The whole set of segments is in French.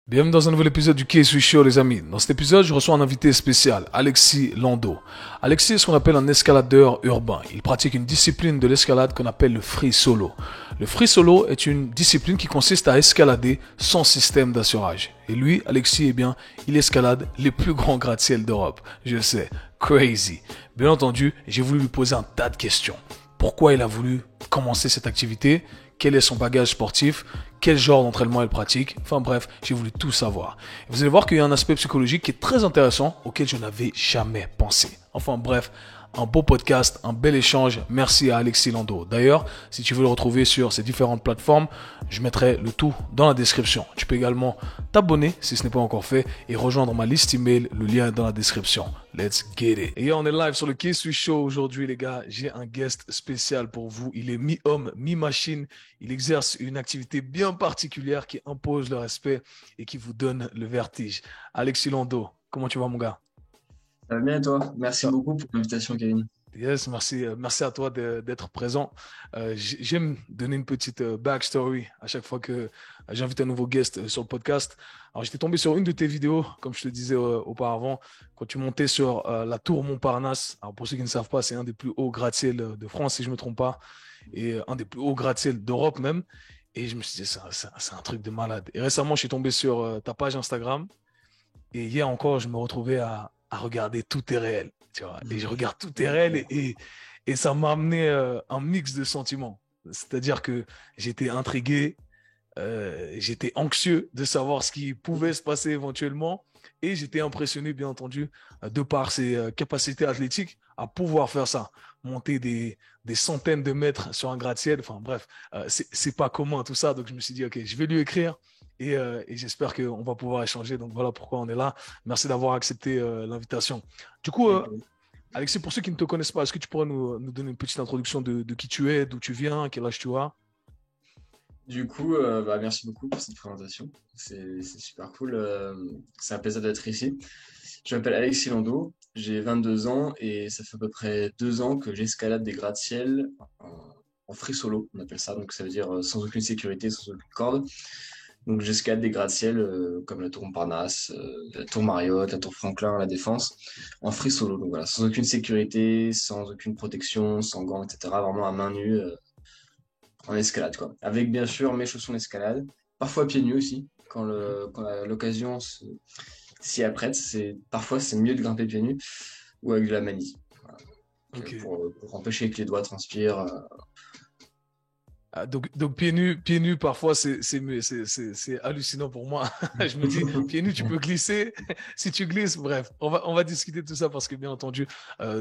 Bienvenue dans un nouvel épisode du K-Sui Show, les amis. Dans cet épisode, je reçois un invité spécial, Alexis Lando. Alexis est ce qu'on appelle un escaladeur urbain. Il pratique une discipline de l'escalade qu'on appelle le free solo. Le free solo est une discipline qui consiste à escalader sans système d'assurage. Et lui, Alexis, eh bien, il escalade les plus grands gratte-ciel d'Europe. Je sais, crazy. Bien entendu, j'ai voulu lui poser un tas de questions. Pourquoi il a voulu commencer cette activité? Quel est son bagage sportif? Quel genre d'entraînement elle pratique? Enfin bref, j'ai voulu tout savoir. Et vous allez voir qu'il y a un aspect psychologique qui est très intéressant auquel je n'avais jamais pensé. Enfin bref, un beau podcast, un bel échange. Merci à Alexis Lando. D'ailleurs, si tu veux le retrouver sur ces différentes plateformes, je mettrai le tout dans la description. Tu peux également t'abonner si ce n'est pas encore fait et rejoindre ma liste email. Le lien est dans la description. Let's get it. Et on est live sur le K-Sui Show aujourd'hui, les gars. J'ai un guest spécial pour vous. Il est mi-homme, mi-machine. Il exerce une activité bien particulière qui impose le respect et qui vous donne le vertige. Alexis Lando, comment tu vas, mon gars? Ça va bien et toi? Merci beaucoup pour l'invitation, Kevin. Yes, merci, merci à toi d'être présent. J'aime donner une petite backstory à chaque fois que j'invite un nouveau guest sur le podcast. Alors, j'étais tombé sur une de tes vidéos, comme je te disais auparavant, quand tu montais sur la tour Montparnasse. Alors, pour ceux qui ne savent pas, c'est un des plus hauts gratte-ciel de France, si je ne me trompe pas, et un des plus hauts gratte-ciel d'Europe même. Et je me suis dit, c'est un truc de malade. Et récemment, je suis tombé sur ta page Instagram. Et hier encore, je me retrouvais à regarder Tout est réel, tu vois. Et je regarde Tout est réel et ça m'a amené un mix de sentiments. C'est-à-dire que j'étais intrigué, j'étais anxieux de savoir ce qui pouvait se passer éventuellement et j'étais impressionné, bien entendu, de par ses capacités athlétiques à pouvoir faire ça, monter des centaines de mètres sur un gratte-ciel. Enfin bref, c'est pas commun tout ça. Donc je me suis dit, OK, je vais lui écrire et j'espère qu'on va pouvoir échanger. Donc voilà pourquoi on est là. Merci d'avoir accepté l'invitation. Du coup, Alexis, pour ceux qui ne te connaissent pas, est-ce que tu pourrais nous donner une petite introduction de qui tu es, d'où tu viens, quel âge tu as? Merci beaucoup pour cette présentation. C'est super cool. C'est un plaisir d'être ici. Je m'appelle Alexis Lando, j'ai 22 ans et ça fait à peu près 2 ans que j'escalade des gratte-ciel en free solo, on appelle ça. Donc ça veut dire sans aucune sécurité, sans aucune corde. Donc j'escalade des gratte-ciel comme la tour Montparnasse, la tour Marriott, la tour Franklin, la Défense, en free solo. Donc voilà, sans aucune sécurité, sans aucune protection, sans gants, etc. Vraiment à main nue. En escalade, quoi. Avec bien sûr mes chaussons d'escalade, parfois pieds nus aussi, Mhm. quand l'occasion s'y apprête. Parfois c'est mieux de grimper pieds nus ou avec de la manie. Voilà. Ok. Pour empêcher que les doigts transpirent. Ah, donc pieds nus, parfois, c'est hallucinant pour moi. Je me dis, pieds nus, tu peux glisser. Si tu glisses, bref, on va discuter de tout ça parce que, bien entendu,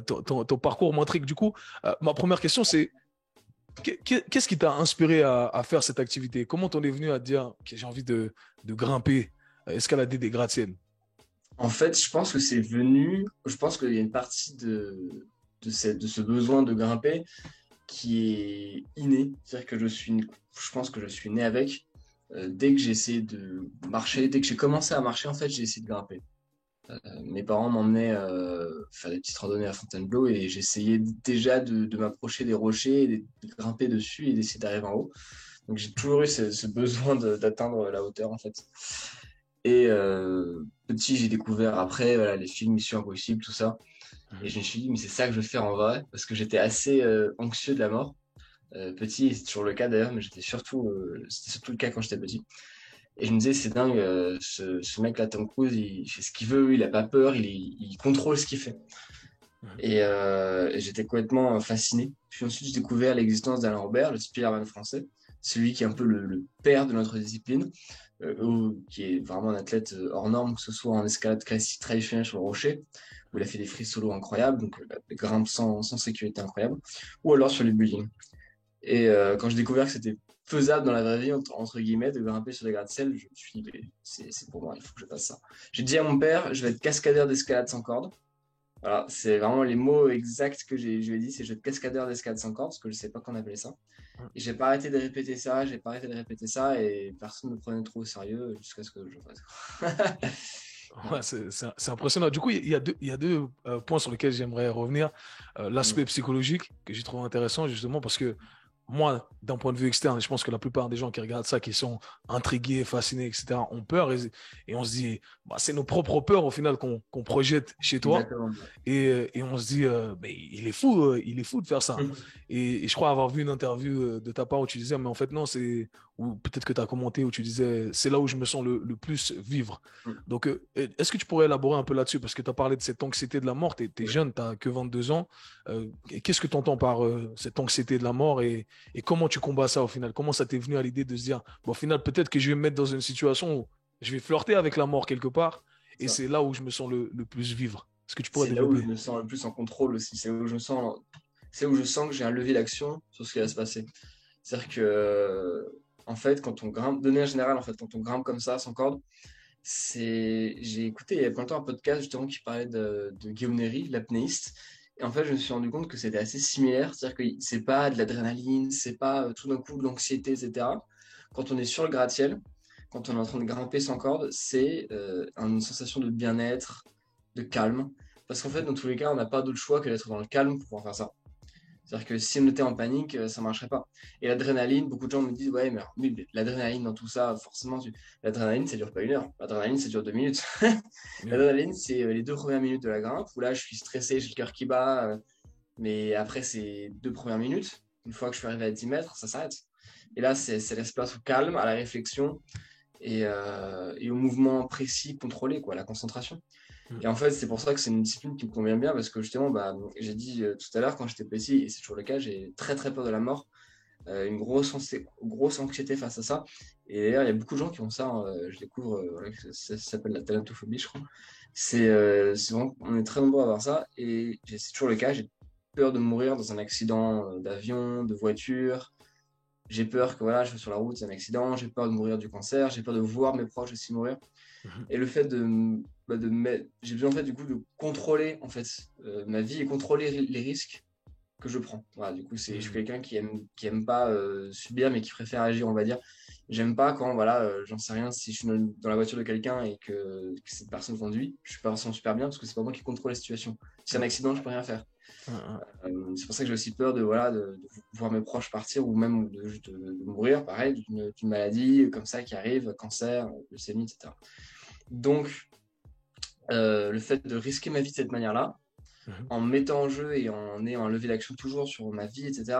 ton parcours m'intrigue. Du coup, ma première question, c'est qu'est-ce qui t'a inspiré à faire cette activité? Comment t'en es venu à te dire que j'ai envie de grimper, escalader des gratte-ciel? En fait, je pense qu'il y a une partie de ce besoin de grimper qui est inné. C'est-à-dire que je pense que je suis né avec. Dès que j'ai essayé de marcher, dès que j'ai commencé à marcher, en fait, j'ai essayé de grimper. Mes parents m'emmenaient faire des petites randonnées à Fontainebleau et j'essayais déjà de m'approcher des rochers, et de grimper dessus et d'essayer d'arriver en haut. Donc j'ai toujours eu ce besoin d'atteindre la hauteur en fait. Et petit, j'ai découvert après voilà, les films Mission Impossible, tout ça. Et Mhm. je me suis dit, mais c'est ça que je veux faire en vrai, parce que j'étais assez anxieux de la mort. Petit, et c'est toujours le cas d'ailleurs, mais c'était surtout le cas quand j'étais petit. Et je me disais, c'est dingue, ce mec-là, Tom Cruise, il fait ce qu'il veut, il a pas peur, il contrôle ce qu'il fait. Mhm. Et j'étais complètement fasciné. Puis ensuite, j'ai découvert l'existence d'Alain Robert, le Spider-Man français, celui qui est un peu le père de notre discipline, qui est vraiment un athlète hors norme, que ce soit en escalade classique traditionnelle sur le rocher, où il a fait des free solo incroyables, donc des grimpes sans sécurité incroyables, ou alors sur les buildings. Et quand j'ai découvert que c'était faisable dans la vraie vie, entre guillemets, de grimper sur des gratte-ciel, je me suis dit, mais c'est pour moi, il faut que je fasse ça. J'ai dit à mon père, je vais être cascadeur d'escalade sans corde. Voilà, c'est vraiment les mots exacts que je lui ai dit, c'est je vais être cascadeur d'escalade sans corde, parce que je ne sais pas qu'on appelait ça. Et j'ai pas arrêté de répéter ça, j'ai pas arrêté de répéter ça, et personne ne me prenait trop au sérieux jusqu'à ce que je le fasse. Ouais, c'est impressionnant. Du coup, il y a deux points sur lesquels j'aimerais revenir. Mm. L'aspect psychologique que j'ai trouvé intéressant, justement, parce que moi, d'un point de vue externe, je pense que la plupart des gens qui regardent ça, qui sont intrigués, fascinés, etc., ont peur et on se dit, bah, c'est nos propres peurs au final qu'on projette chez toi. Exactement. Et on se dit, mais il est fou de faire ça. Et je crois avoir vu une interview de ta part où tu disais, mais en fait, non, ou peut-être que tu as commenté où tu disais, c'est là où je me sens le plus vivre. Donc, est-ce que tu pourrais élaborer un peu là-dessus? Parce que tu as parlé de cette anxiété de la mort, tu es jeune, tu n'as que 22 ans. Qu'est-ce que tu entends par cette anxiété de la mort et comment tu combats ça au final? Comment ça t'est venu à l'idée de se dire, bon, au final, peut-être que je vais me mettre dans une situation où je vais flirter avec la mort quelque part et Ça. c'est là où je me sens le plus vivre. Est-ce que tu pourrais C'est là où je développer? me sens le plus en contrôle aussi. C'est où je sens que j'ai un levier d'action sur ce qui va se passer. C'est-à-dire que, en fait, quand on grimpe, de manière générale, en fait, quand on grimpe comme ça, sans corde, j'ai écouté il y a pas longtemps un podcast justement qui parlait de Guillaume Néry, l'apnéiste. Et en fait, je me suis rendu compte que c'était assez similaire. C'est-à-dire que c'est pas de l'adrénaline, c'est pas tout d'un coup de l'anxiété, etc. Quand on est sur le gratte-ciel, quand on est en train de grimper sans corde, c'est une sensation de bien-être, de calme. Parce qu'en fait, dans tous les cas, on n'a pas d'autre choix que d'être dans le calme pour pouvoir faire ça. C'est-à-dire que si on était en panique, ça marcherait pas. Et l'adrénaline, beaucoup de gens me disent, ouais, mais, alors, oui, mais l'adrénaline dans tout ça, forcément, l'adrénaline, ça dure pas 1 heure. L'adrénaline, ça dure 2 minutes. Yeah. L'adrénaline, c'est les 2 premières minutes de la grimpe où là, je suis stressé, j'ai le cœur qui bat. Mais après, ces 2 premières minutes, une fois que je suis arrivé à 10 mètres, ça s'arrête. Et là, c'est l'espace au calme, à la réflexion et au mouvement précis, contrôlé, quoi, à la concentration. Mm. Et en fait, c'est pour ça que c'est une discipline qui me convient bien parce que justement, bah, j'ai dit tout à l'heure, quand j'étais petit, et c'est toujours le cas, j'ai très très peur de la mort, une grosse anxiété face à ça. Et d'ailleurs, il y a beaucoup de gens qui ont ça, hein, je découvre, voilà, que ça s'appelle la thanatophobie, je crois. C'est vraiment, on est très nombreux à avoir ça, et c'est toujours le cas, j'ai peur de mourir dans un accident d'avion, de voiture. J'ai peur que voilà, je sois sur la route, c'est un accident, j'ai peur de mourir du cancer, j'ai peur de voir mes proches aussi mourir. Mhm. Et le fait j'ai besoin en fait du coup de contrôler en fait ma vie et contrôler les risques que je prends. Voilà, du coup je suis Mm. quelqu'un qui aime pas subir mais qui préfère agir, on va dire. J'aime pas quand voilà, j'en sais rien, si je suis dans la voiture de quelqu'un et que cette personne conduit, je peux ressens super bien parce que c'est pas moi qui contrôle la situation. Si c'est un Ouais. accident, je peux rien faire. Ouais, C'est pour ça que j'ai aussi peur de voilà de voir mes proches partir ou même de mourir, pareil, d'une maladie comme ça qui arrive, cancer, leucémie, etc. Donc le fait de risquer ma vie de cette manière-là, mhm. en me mettant en jeu et en ayant un levier d'action toujours sur ma vie, etc.,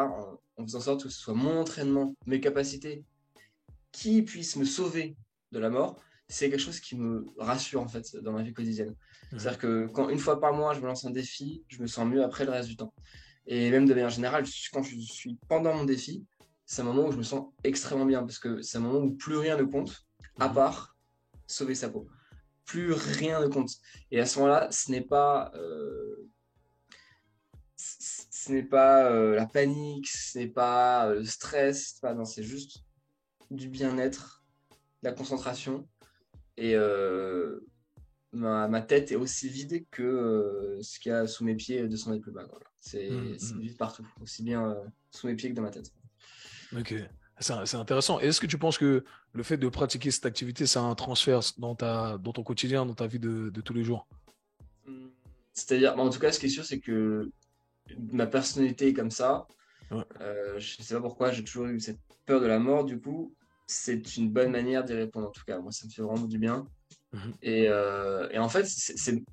en faisant en sorte que ce soit mon entraînement, mes capacités qui puissent me sauver de la mort, c'est quelque chose qui me rassure en fait dans ma vie quotidienne. Mhm. C'est-à-dire que quand une fois par mois je me lance un défi, je me sens mieux après le reste du temps. Et même de manière générale, quand je suis pendant mon défi, c'est un moment où je me sens extrêmement bien parce que c'est un moment où plus rien ne compte à Mhm. part sauver sa peau. Plus rien ne compte. Et à ce moment-là, ce n'est pas la panique, ce n'est pas le stress, non, c'est juste du bien-être, de la concentration. Et ma tête est aussi vide que ce qu'il y a sous mes pieds 200 mètres plus bas. Voilà. C'est Mhm. vide partout, aussi bien sous mes pieds que dans ma tête. Ok, c'est intéressant. Et est-ce que tu penses que le fait de pratiquer cette activité, ça a un transfert dans ton quotidien, dans ta vie de tous les jours? C'est-à-dire, en tout cas, ce qui est sûr, c'est que ma personnalité est comme ça. Ouais. Je ne sais pas pourquoi, j'ai toujours eu cette peur de la mort. Du coup, c'est une bonne manière d'y répondre. En tout cas, moi, ça me fait vraiment du bien. Mhm. Et en fait, c'est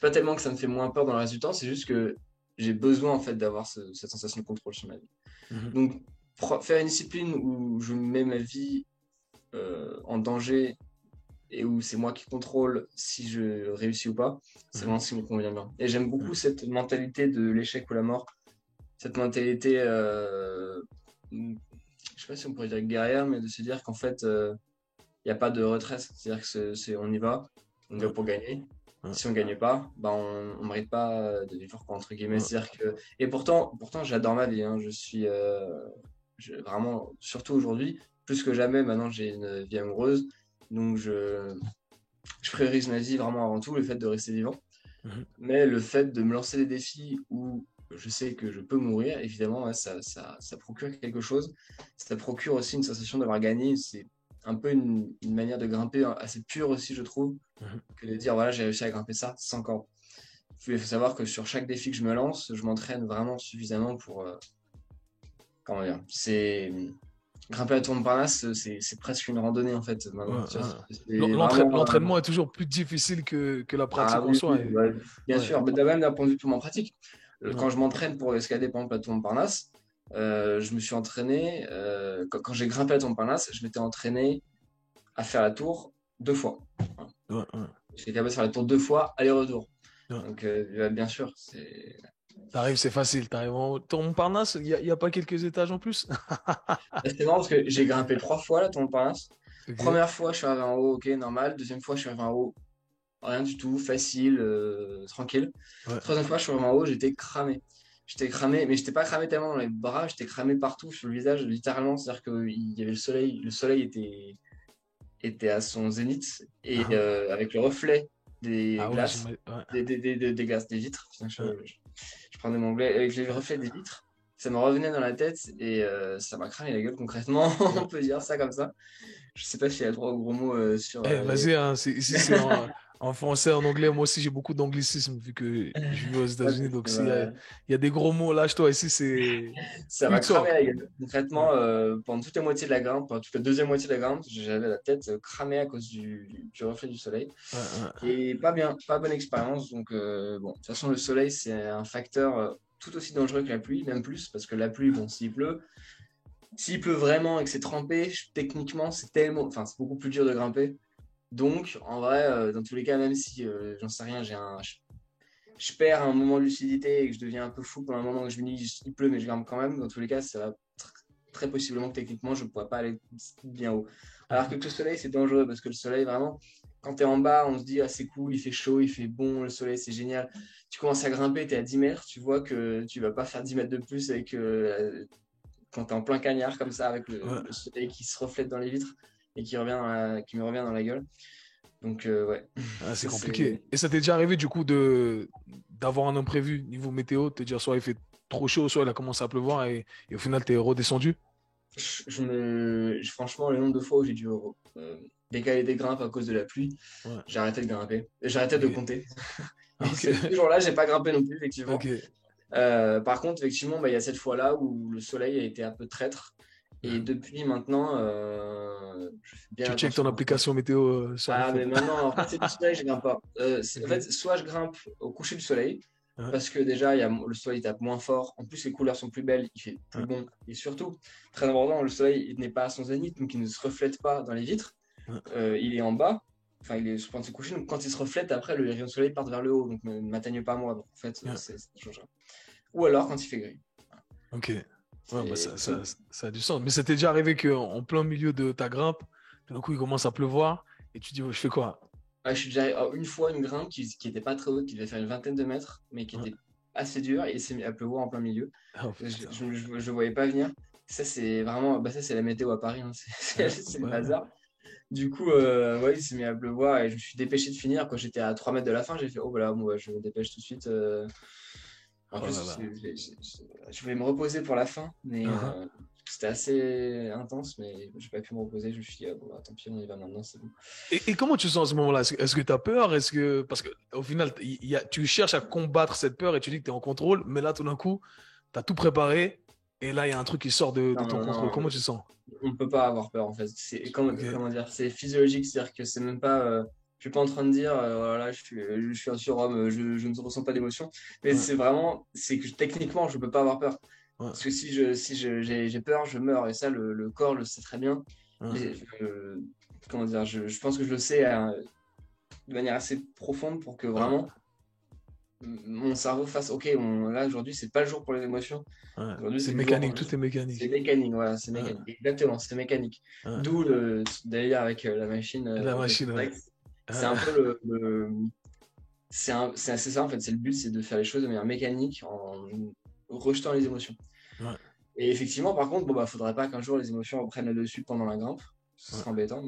pas tellement que ça me fait moins peur dans le reste du temps, c'est juste que j'ai besoin en fait d'avoir cette sensation de contrôle sur ma vie. Mhm. Donc, faire une discipline où je mets ma vie en danger et où c'est moi qui contrôle si je réussis ou pas, c'est Mhm. vraiment ce qui me convient bien. Et j'aime beaucoup Mhm. cette mentalité de l'échec ou la mort, cette mentalité, je sais pas si on pourrait dire guerrière, mais de se dire qu'en fait, il n'y a pas de retraite. C'est-à-dire que on y va Ouais. pour gagner. Ouais. Si on gagne pas, bah on ne mérite pas de vivre, quoi, entre guillemets. Ouais. C'est-à-dire que, et pourtant j'adore ma vie, hein. Vraiment, surtout aujourd'hui, plus que jamais, maintenant j'ai une vie amoureuse. Donc je priorise ma vie vraiment avant tout, le fait de rester vivant. Mhm. Mais le fait de me lancer des défis où je sais que je peux mourir, évidemment, ouais, ça procure quelque chose. Ça procure aussi une sensation d'avoir gagné. C'est un peu une manière de grimper assez pure aussi, je trouve, Mhm. que de dire, voilà, j'ai réussi à grimper ça sans corde. Il faut savoir que sur chaque défi que je me lance, je m'entraîne vraiment suffisamment comment dire, c'est grimper la tour Montparnasse, c'est presque une randonnée en fait Ouais, maintenant. Tu vois, ouais. c'est vraiment. L'entraînement est toujours plus difficile que la Ah pratique en oui, soi. oui, Et... ouais, bien Ouais, sûr, mais même d'un point de vue purement pratique. ouais, Quand je m'entraîne pour escalader par exemple la tour Montparnasse, je me suis entraîné, quand j'ai grimpé la tour Montparnasse, je m'étais entraîné à faire la tour 2 fois. Voilà. ouais, ouais, J'étais capable de faire la tour 2 fois, aller-retour. ouais. Donc, bien sûr, c'est. T'arrives, c'est facile. T'arrives en ton Montparnasse, il y a pas quelques étages en plus? C'est marrant parce que j'ai grimpé 3 fois la tour Montparnasse. Ok. Première fois, je suis arrivé en haut, ok, normal. Deuxième fois, je suis arrivé en haut, rien du tout, facile, tranquille. Ouais. Troisième fois, je suis arrivé en haut, j'étais cramé. J'étais cramé, mais j'étais pas cramé tellement dans les bras, j'étais cramé partout sur le visage, littéralement. C'est-à-dire qu'il y avait le soleil était à son zénith, et Ah, avec le reflet des ah ouais, glaces, ouais. des glaces, des vitres. Putain, Ouais. je prenais mon anglais avec les reflets des vitres. Ça me revenait dans la tête et ça m'a cramé la gueule concrètement, Ouais. on peut dire ça comme ça. Je sais pas s'il y a le droit au gros mot sur Eh, les. vas-y, hein, ici c'est en français, en anglais. Moi aussi, j'ai beaucoup d'anglicismes vu que je vis aux Ouais, États-Unis. Donc, s'il y a, bah, il y a des gros mots, lâche-toi. Ici, c'est ça free m'a cramé talk. la gueule. Ouais, Concrètement, pendant toute la moitié de la grimpe, pendant toute la deuxième moitié de la grimpe, j'avais la tête cramée à cause du reflet du soleil. ouais, ouais. Et pas bien, pas bonne expérience. Donc, bon, de toute façon, le soleil, c'est un facteur tout aussi dangereux que la pluie, même plus, parce que la pluie, bon, s'il pleut vraiment et que c'est trempé, techniquement, c'est tellement, enfin, c'est beaucoup plus dur de grimper. Donc, en vrai, dans tous les cas, même si, j'en sais rien, je perds un moment de lucidité et que je deviens un peu fou pendant un moment où je me dis, il pleut, mais je grimpe quand même, dans tous les cas, ça va très possiblement que techniquement, je ne pourrais pas aller bien haut. Alors que le soleil, c'est dangereux, parce que le soleil, vraiment, quand tu es en bas, on se dit, ah, c'est cool, il fait chaud, il fait bon, le soleil, c'est génial. Tu commences à grimper, tu es à 10 mètres, tu vois que tu vas pas faire 10 mètres de plus avec, quand tu es en plein cagnard comme ça, avec Ouais. le soleil qui se reflète dans les vitres et qui me revient dans la gueule. Donc, ouais, Ah, c'est ça c'est. compliqué. Et ça t'est déjà arrivé, du coup, d'avoir un imprévu niveau météo, te dire soit il fait trop chaud, soit il a commencé à pleuvoir et au final, t'es redescendu? Franchement, le nombre de fois où j'ai dû décaler des grimpes à cause de la pluie, Ouais. j'ai arrêté de grimper. J'ai arrêté de Ok. compter. Et Ok. ce jour-là, j'ai pas grimpé non plus, effectivement. Ok. Par contre, effectivement, bah, il y a cette fois-là où le soleil a été un peu traître. Et depuis maintenant, je fais bien Tu checkes ton attention. application météo sur Ah, iPhone. mais maintenant, en fait, c'est du soleil, je grimpe pas. En fait, Ok. soit je grimpe au coucher du soleil, Ouais. parce que déjà, le soleil tape moins fort. En plus, les couleurs sont plus belles, il fait plus Ouais. bon. Et surtout, très important, le soleil il n'est pas à son zénith, donc il ne se reflète pas dans les vitres. Ouais. Il est en bas, enfin, il est sur le point de se coucher. Donc, quand il se reflète, après, le rayon de soleil part vers le haut, donc ne m'atteigne pas moi. Donc, en fait, Ouais. ça change rien. Ou alors quand il fait gris. Ok. Ouais, bah C'est. ça a du sens. Mais ça t'est déjà arrivé qu'en plein milieu de ta grimpe, tout d'un coup, il commence à pleuvoir et tu dis, ouais, je fais quoi? Ah, je suis déjà une fois une grimpe qui était pas très haute, qui devait faire une vingtaine de mètres, mais qui Ouais. était assez dure et il s'est mis à pleuvoir en plein milieu. Oh Je, putain. je voyais pas venir. Ça, c'est vraiment, bah, ça, c'est la météo à Paris, hein. Ouais. C'est le Ouais. bazar. Du coup, ouais, il s'est mis à pleuvoir et je me suis dépêché de finir. Quand j'étais à 3 mètres de la fin, j'ai fait, oh voilà, moi, je me dépêche tout de suite. En Oh plus, là là. je voulais me reposer pour la fin, mais Uhum. c'était assez intense, mais j'ai pas pu me reposer. Je me suis dit, ah, bon, bah, tant pis, on y va maintenant, c'est bon. Et comment tu sens à ce moment-là? Est-ce que tu as peur? Parce qu'au final, tu cherches à combattre cette peur et tu dis que tu es en contrôle, mais là, tout d'un coup, tu as tout préparé et là, il y a un truc qui sort de Non, ton non, contrôle. non, Comment tu sens? on ne peut pas avoir peur en fait. Ok. Comment dire, c'est physiologique, c'est-à-dire que c'est même pas. Je suis pas en train de dire, voilà, je suis un surhomme, je ne ressens pas d'émotion. Mais Ouais, c'est vraiment, c'est que techniquement, je peux pas avoir peur. ouais, Parce que j'ai peur, je meurs. Et ça, le corps le sait très bien. ouais, Mais, comment dire, je pense que je le sais de manière assez profonde pour que ouais, vraiment mon cerveau fasse, ok, là aujourd'hui, c'est pas le jour pour les émotions. ouais. Aujourd'hui, C'est c'est le jour. mécanique, tout est C'est mécanique. mécanique, voilà, c'est Ouais, mécanique. Exactement, c'est mécanique. ouais. D'où le délire avec la machine La Open machine, ouais. Flex. C'est Ouais, un peu c'est assez ça en fait. C'est le but, c'est de faire les choses de manière mécanique en rejetant les émotions. ouais, Et effectivement, par contre, bon, bah, faudrait pas qu'un jour les émotions reprennent le dessus pendant la grimpe. Ce ouais. serait embêtant,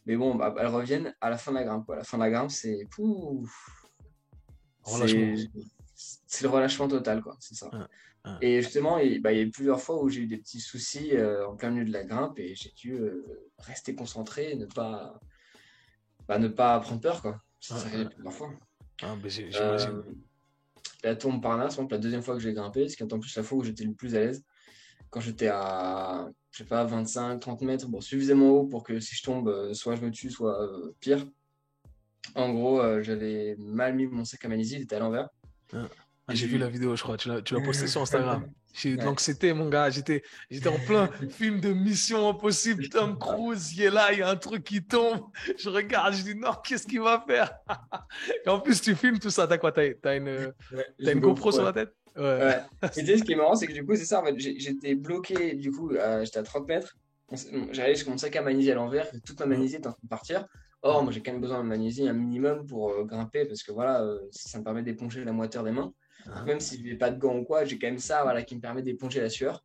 mais bon, bah, elles reviennent à la fin de la grimpe, quoi. À la fin de la grimpe, c'est, Relâchement. c'est le relâchement total, quoi. C'est ça. Ouais, ouais. Et justement, bah, il y a eu plusieurs fois où j'ai eu des petits soucis en plein milieu de la grimpe et j'ai dû rester concentré et ne pas prendre peur, quoi. Ouais, C'est arrivé ouais. plusieurs fois. Ah, ben, Euh, j'imagine. la tour Montparnasse, par exemple, la deuxième fois que j'ai grimpé, c'est en plus la fois où j'étais le plus à l'aise. quand j'étais à, je sais pas, 25, 30 mètres, bon, suffisamment haut pour que si je tombe, soit je me tue, soit pire. En gros, j'avais mal mis mon sac à magnésie, il était à l'envers. Ah, Et j'ai j'ai vu la eu. vidéo, je crois. Tu l'as posté sur Instagram. J'ai eu de Ouais. l'anxiété, mon gars. J'étais en plein film de Mission Impossible. Tom Cruise, il est là, il y a un truc qui tombe. Je regarde, je dis non, qu'est-ce qu'il va faire? Et en plus, tu filmes tout ça. T'as quoi? Ouais, j'ai T'as une une GoPro GoPro, sur ouais. la tête? Ouais. Ouais. Et tu sais, ce qui est marrant, c'est que du coup, c'est ça, en fait, j'étais bloqué, du coup, j'étais à 30 mètres. J'allais jusqu'à mon sac à magnésie à l'envers, et toute ma magnésie était en train de partir. Or, moi, j'ai quand même besoin de magnésie un minimum pour grimper, parce que voilà, ça me permet d'éponger la moiteur des mains. Donc, même si je n'ai pas de gants ou quoi, j'ai quand même ça, voilà, qui me permet d'éponger la sueur.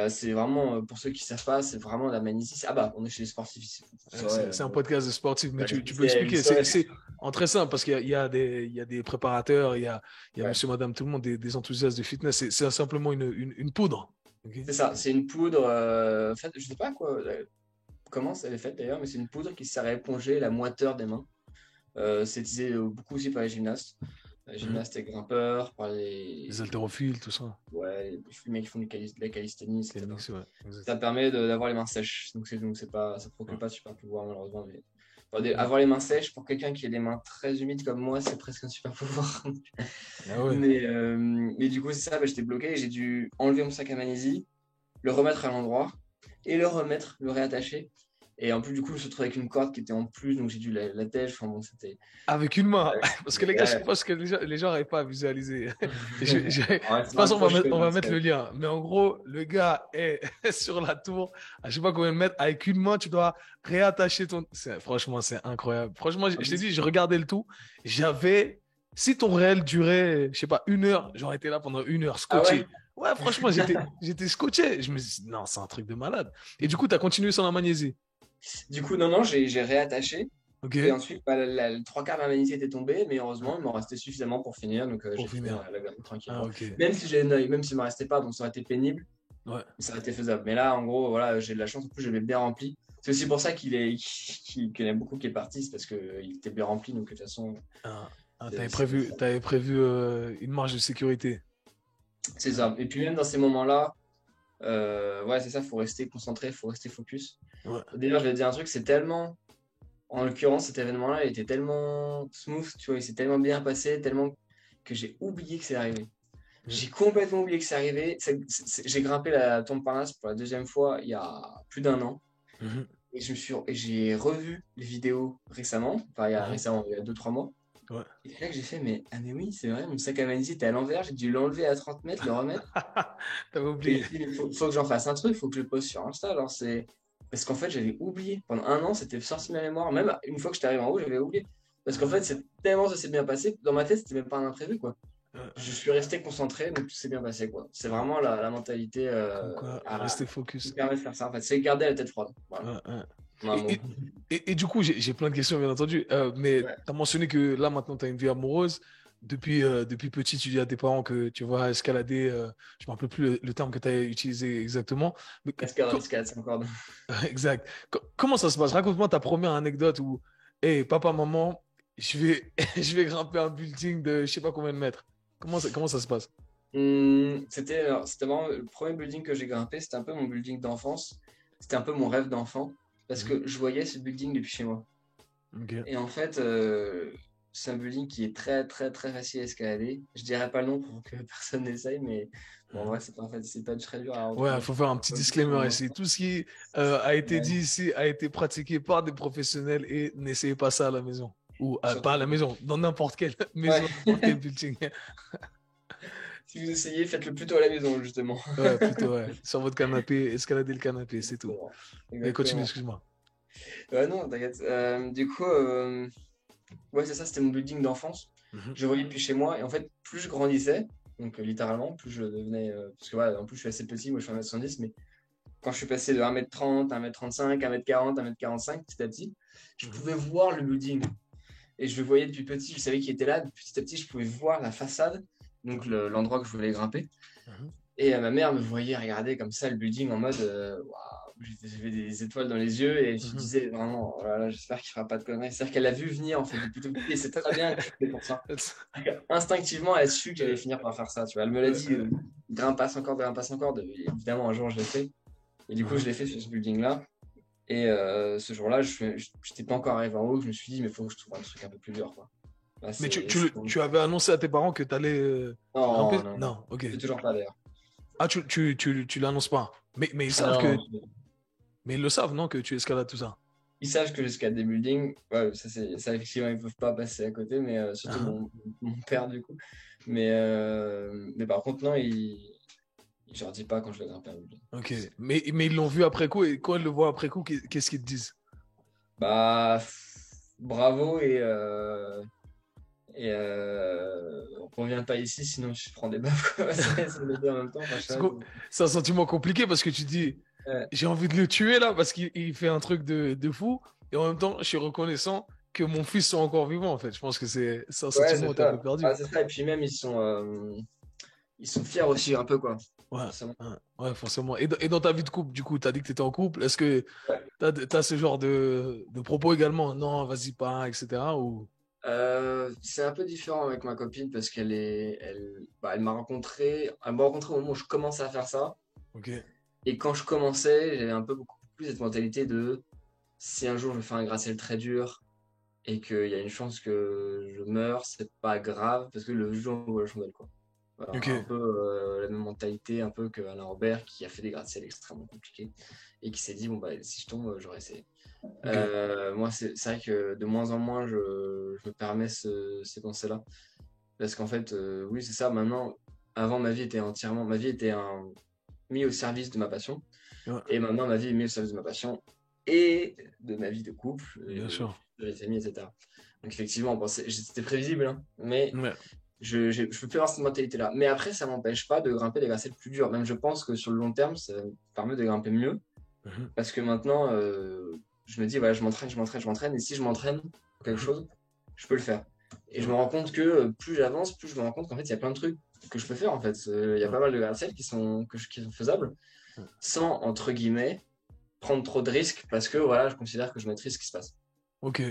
C'est vraiment, pour ceux qui ne savent pas, c'est vraiment la magnésie. Ah bah, on est chez les sportifs ici, vous saurez, C'est un podcast de sportif, mais ouais, tu peux vous expliquer. saurez. C'est en très simple parce qu'il y a des préparateurs, il y a Ouais. monsieur, madame, tout le monde, des enthousiastes de fitness. C'est simplement une poudre. Ok. C'est ça, c'est une poudre, en fait, je sais pas quoi, comment elle est faite d'ailleurs, mais c'est une poudre qui sert à éponger la moiteur des mains. C'est utilisé beaucoup aussi par les gymnastes. Les Mhm. gymnastes et grimpeurs, par Les les, haltérophiles, tout ça. ouais, les mecs qui font de la calisthénie, etc. Tennis, ouais, exact. Ça permet d'avoir les mains sèches. Donc c'est pas, ça procure Ouais. pas de super pouvoir malheureusement. Mais enfin, Ouais. avoir les mains sèches pour quelqu'un qui a les mains très humides comme moi, c'est presque un super pouvoir. Ah ouais. Mais du coup, c'est ça, bah, j'étais bloqué. J'ai dû enlever mon sac à magnésie, le remettre à l'endroit et le remettre, le réattacher. Et en plus, du coup, je me suis retrouvé avec une corde qui était en plus, donc j'ai dû la tèche. Enfin bon, c'était. Avec une main. Parce que les gars, je Ouais. pense que les gens n'arrivent pas à visualiser. De Ouais, toute c'est façon, un proche que on va parce mettre le que- lien. Mais en gros, le gars est sur la tour, à je sais pas combien de mètres, avec une main, tu dois réattacher ton. Franchement, c'est incroyable. Franchement, en je t'ai plus, dit, je regardais le tout. J'avais. Si ton réel durait, je sais pas, 1 heure, j'aurais été là pendant 1 heure, ah scotché. ouais. Ouais, franchement, j'étais scotché. Je me suis dit, non, c'est un truc de malade. Et du coup, tu as continué sur la magnésie. Du coup, non, non, j'ai réattaché. OK? Et ensuite, bah, le trois quarts de la magnésie était tombée, mais heureusement, il m'en restait suffisamment pour finir. Donc, j'ai Pour fini finir. la gamme Ah, tranquillement. OK. Même si j'ai un œil, même s'il ne m'en restait pas, bon, ça aurait été pénible, Ouais. mais ça aurait été faisable. Mais là, en gros, voilà, j'ai de la chance. En plus, je l'ai bien rempli. C'est aussi pour ça qu'il y en a beaucoup qui est parti, c'est parce qu'il était bien rempli. Donc, de toute façon, Ah, ah, c'est t'avais prévu une marge de sécurité. c'est Ah, ça. Et puis, même dans ces moments-là, ouais, c'est ça, il faut rester concentré, il faut rester focus. ouais. D'ailleurs, je vais te dire un truc, c'est tellement. En l'occurrence, cet événement-là, il était tellement smooth, tu vois, il s'est tellement bien passé, tellement que j'ai oublié que c'est arrivé. Mm. J'ai complètement oublié que c'est arrivé. J'ai grimpé la Tour Montparnasse pour la deuxième fois il y a plus d'un an. Mhm. Et j'ai revu les vidéos récemment, enfin Mhm. il y a 2, 3 mois. Ouais. Et c'est là que j'ai fait, mais, ah mais oui, c'est vrai, mon sac à magnésie était à l'envers, j'ai dû l'enlever à 30 mètres, le remettre. T'avais Et oublié. je me dis, faut que j'en fasse un truc, il faut que je le poste sur Insta. Alors c'est. Parce qu'en fait, j'avais oublié. Pendant un an, c'était sorti de ma mémoire. Même une fois que j'étais arrivé en haut, j'avais oublié. Parce qu'en fait, c'est tellement ça s'est bien passé. Dans ma tête, c'était même pas un imprévu, quoi. Je suis resté concentré, donc tout s'est bien passé, quoi. C'est vraiment la mentalité Comme quoi, rester qui focus. permet de faire ça. En fait, c'est garder la tête froide. Voilà. Ouais, ouais. En un Et, mot. et, et du coup, j'ai plein de questions, bien entendu. Mais Ouais. tu as mentionné que là, maintenant, tu as une vie amoureuse. Depuis petit, tu dis à tes parents que tu vas escalader. Je ne me rappelle plus le terme que tu as utilisé exactement. Mais Escalade, escalade, c'est encore. exact. Comment ça se passe? Raconte-moi ta première anecdote où, hey, papa, maman, je vais, je vais grimper un building de je sais pas combien de mètres. Comment ça se passe? C'était vraiment le premier building que j'ai grimpé. C'était un peu mon building d'enfance. C'était un peu mon rêve d'enfant. Parce Mhm. que je voyais ce building depuis chez moi. Ok. Et en fait, c'est un building qui est très, très, très facile à escalader. Je dirais pas le nom pour que personne n'essaye, mais bon, en Mhm. vrai, c'est pas, en fait, c'est pas très dur à Ouais, il retrouver. faut faire un petit disclaimer ici. Tout ce qui a été dit Ouais, ici a été pratiqué par des professionnels et n'essayez pas ça à la maison. Ou pas surtout à la pas. maison, dans n'importe quelle Ouais. maison, n'importe quel building. Si vous essayez, faites-le plutôt à la maison, justement. Ouais, plutôt, ouais. Sur votre canapé, escalader le canapé, c'est tout. Exactement. Mais continue, Exactement. excuse-moi. Ouais, non, t'inquiète. Du coup, ouais, c'est ça, c'était mon building d'enfance. Mhm. Je le voyais depuis chez moi, et en fait, plus je grandissais, donc littéralement, plus je devenais. Parce que, ouais, en plus, je suis assez petit, moi, je suis 1m70, mais quand je suis passé de 1m30, 1m35, 1m40, 1m45, petit à petit, je Mhm. pouvais voir le building. Et je le voyais depuis petit, je savais qu'il était là. Petit à petit, je pouvais voir la façade, donc l'endroit que je voulais grimper. Mhm. Et ma mère me voyait regarder comme ça le building en mode waouh, j'avais des étoiles dans les yeux et je Mhm. disais vraiment, oh là là, j'espère qu'il fera pas de conneries. C'est-à-dire qu'elle a vu venir en fait depuis tout petit et c'est très bien que je fais pour ça. Instinctivement, elle a su que j'allais Euh, finir par faire ça. Tu vois, elle me l'a euh, dit euh, grimpasse encore. Évidemment, un jour, je l'ai fait. Et du coup, je l'ai fait sur ce building-là. Et ce jour-là, je n'étais pas encore arrivé en haut. Je me suis dit, mais il faut que je trouve un truc un peu plus dur, quoi. Là, Mais c'est tu avais annoncé à tes parents que tu allais grimper? Non, non, non. Non, ok. C'est toujours pas d'ailleurs. Ah, tu l'annonces pas. Mais ils Ah savent non, que. Mais ils le savent, non, que tu escalades tout ça. ils savent que jusqu'à des buildings, ouais, ça effectivement, ils peuvent pas passer à côté, mais surtout Ah, mon père, du coup. Mais par contre, non, je leur dis pas quand je vais grimper un building. ok. Mais ils l'ont vu après coup et quand ils le voient après coup, qu'est-ce qu'ils te disent? Bah, bravo on revient pas ici, sinon je prends des baffes, quoi. C'est les deux en même temps. Enfin, je sais C'est pas, co- c'est un sentiment compliqué parce que tu dis, ouais, j'ai envie de le tuer là parce qu'il fait un truc de fou et en même temps, je suis reconnaissant que mon fils soit encore vivant en fait. Je pense que c'est un ouais, sentiment c'est où t'es un peu ça. perdu. Ah, c'est ça. Et puis même, ils sont fiers aussi, un peu, quoi. Ouais, Forcément. ouais, forcément. Et dans ta vie de couple, du coup, tu as dit que tu étais en couple. Est-ce que Ouais. tu as ce genre de propos également? Non, vas-y pas, etc. Ou... C'est un peu différent avec ma copine parce elle elle m'a rencontré au moment où je commençais à faire ça. Ok, Et quand je commençais, j'avais un peu beaucoup plus cette mentalité de si un jour je fais un gratte-ciel très dur et qu'il y a une chance que je meure, c'est pas grave parce que le jour où la chandelle, quoi. Voilà, ok, un peu la même mentalité, un peu que Alain Robert qui a fait des gratte-ciel extrêmement compliqués et qui s'est dit bon bah si je tombe, j'aurais essayé. ok. Moi, c'est vrai que de moins en moins, je me permets ces pensées-là. Parce qu'en fait, oui, c'est ça. Maintenant, avant, ma vie était mise au service de ma passion. Ouais, Et maintenant, ma vie est mise au service de ma passion et de ma vie de couple, bien sûr. de mes amis, etc. Donc, effectivement, bon, c'était prévisible, hein, mais Ouais. je peux plus avoir cette mentalité-là. Mais après, ça m'empêche pas de grimper des gratte-ciels plus durs. Même, je pense que sur le long terme, ça me permet de grimper mieux. Mhm, Parce que maintenant, je me dis, voilà, je m'entraîne. Et si je m'entraîne pour quelque mhm. chose, je peux le faire. Et je me Ouais, rends compte que plus j'avance, plus je me rends compte qu'en fait, il y a plein de trucs que je peux faire. En fait, il y a ouais, pas mal de gratte-ciel qui sont faisables ouais. sans, entre guillemets, prendre trop de risques parce que voilà, je considère que je maîtrise ce qui se passe. Ok.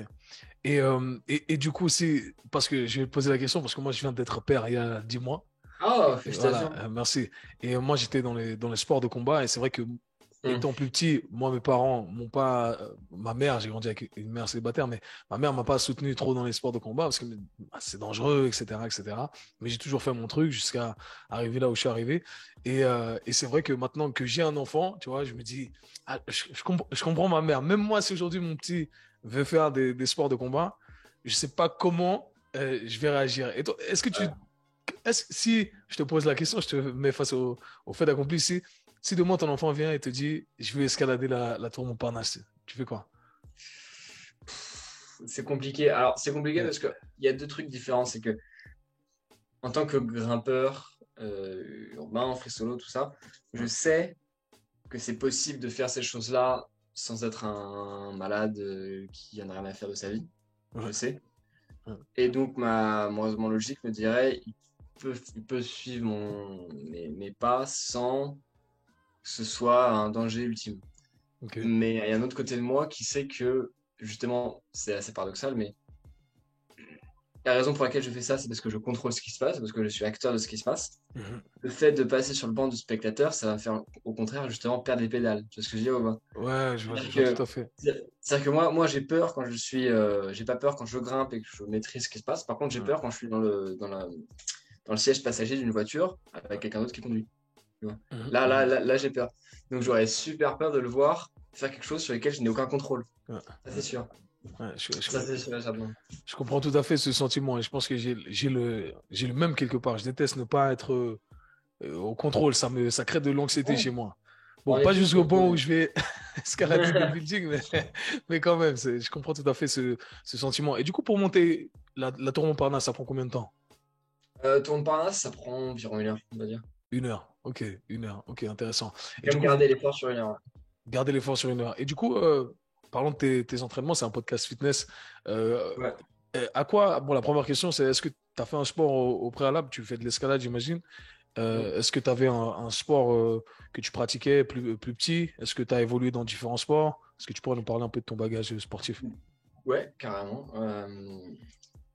Et du coup, c'est parce que je vais te poser la question, parce que moi, je viens d'être père il y a 10 mois. Ah, Et voilà, félicitations. merci. Et moi, j'étais dans les sports de combat. Et c'est vrai que, Hmm. étant plus petit, moi, mes parents m'ont pas. Ma mère, j'ai grandi avec une mère célibataire, mais ma mère m'a pas soutenu trop dans les sports de combat parce que bah, c'est dangereux, etc., etc. Mais j'ai toujours fait mon truc jusqu'à arriver là où je suis arrivé. Et c'est vrai que maintenant que j'ai un enfant, tu vois, je me dis, ah, je comprends ma mère. Même moi, si aujourd'hui mon petit veut faire des sports de combat, je sais pas comment je vais réagir. Et toi, Ouais. si je te pose la question, je te mets face au fait accompli, si demain ton enfant vient et te dit, je vais escalader la tour Montparnasse, tu fais quoi? C'est compliqué. Alors, c'est compliqué Ouais. parce qu'il y a deux trucs différents. C'est que en tant que grimpeur urbain, free solo, tout ça, je Ouais. sais que c'est possible de faire ces choses-là sans être un malade qui en a rien à faire de sa vie. Je Ouais. sais. Ouais. Et donc, mon logique me dirait, il peut suivre mes pas sans que ce soit un danger ultime. Ok. Mais il y a un autre côté de moi qui sait que, justement, c'est assez paradoxal, mais la raison pour laquelle je fais ça, c'est parce que je contrôle ce qui se passe, parce que je suis acteur de ce qui se passe. Mhm. Le fait de passer sur le banc du spectateur, ça va me faire, au contraire, justement, perdre les pédales. Tu vois ce que je veux dire, Aubin? Ouais, je C'est-à-dire vois que, tout à fait. c'est-à-dire que moi, j'ai peur quand j'ai pas peur quand je grimpe et que je maîtrise ce qui se passe. Par contre, j'ai Ouais. peur quand je suis dans le siège passager d'une voiture avec quelqu'un d'autre qui conduit. Tu vois. Mhm. Mhm. Là, j'ai peur. Donc, j'aurais super peur de le voir faire quelque chose sur lequel je n'ai aucun contrôle. Ouais. Ça, c'est sûr. Ouais. Ça, c'est sûr, certainement. Je comprends tout à fait ce sentiment et je pense que j'ai le même quelque part. Je déteste ne pas être au contrôle. Ça crée de l'anxiété Ouais. chez moi. Bon, On est pas tous jusqu'au comme point où ça. je vais escalader des buildings, mais quand même, je comprends tout à fait ce sentiment. Et du coup, pour monter la tour Montparnasse, ça prend combien de temps? Tourne par là, ça prend environ 1 heure, on va dire. 1 heure. Ok, 1 heure. Ok, intéressant. Et du Comme coup, garder l'effort sur 1 heure. Ouais. gardez l'effort sur 1 heure. Et du coup, parlons de tes entraînements, c'est un podcast fitness. Euh, Ouais. à quoi, bon, la première question, c'est est-ce que tu as fait un sport au préalable? Tu fais de l'escalade, j'imagine. Mm. Est-ce que tu avais un sport que tu pratiquais plus petit? Est-ce que tu as évolué dans différents sports? Est-ce que tu pourrais nous parler un peu de ton bagage sportif? Ouais, carrément.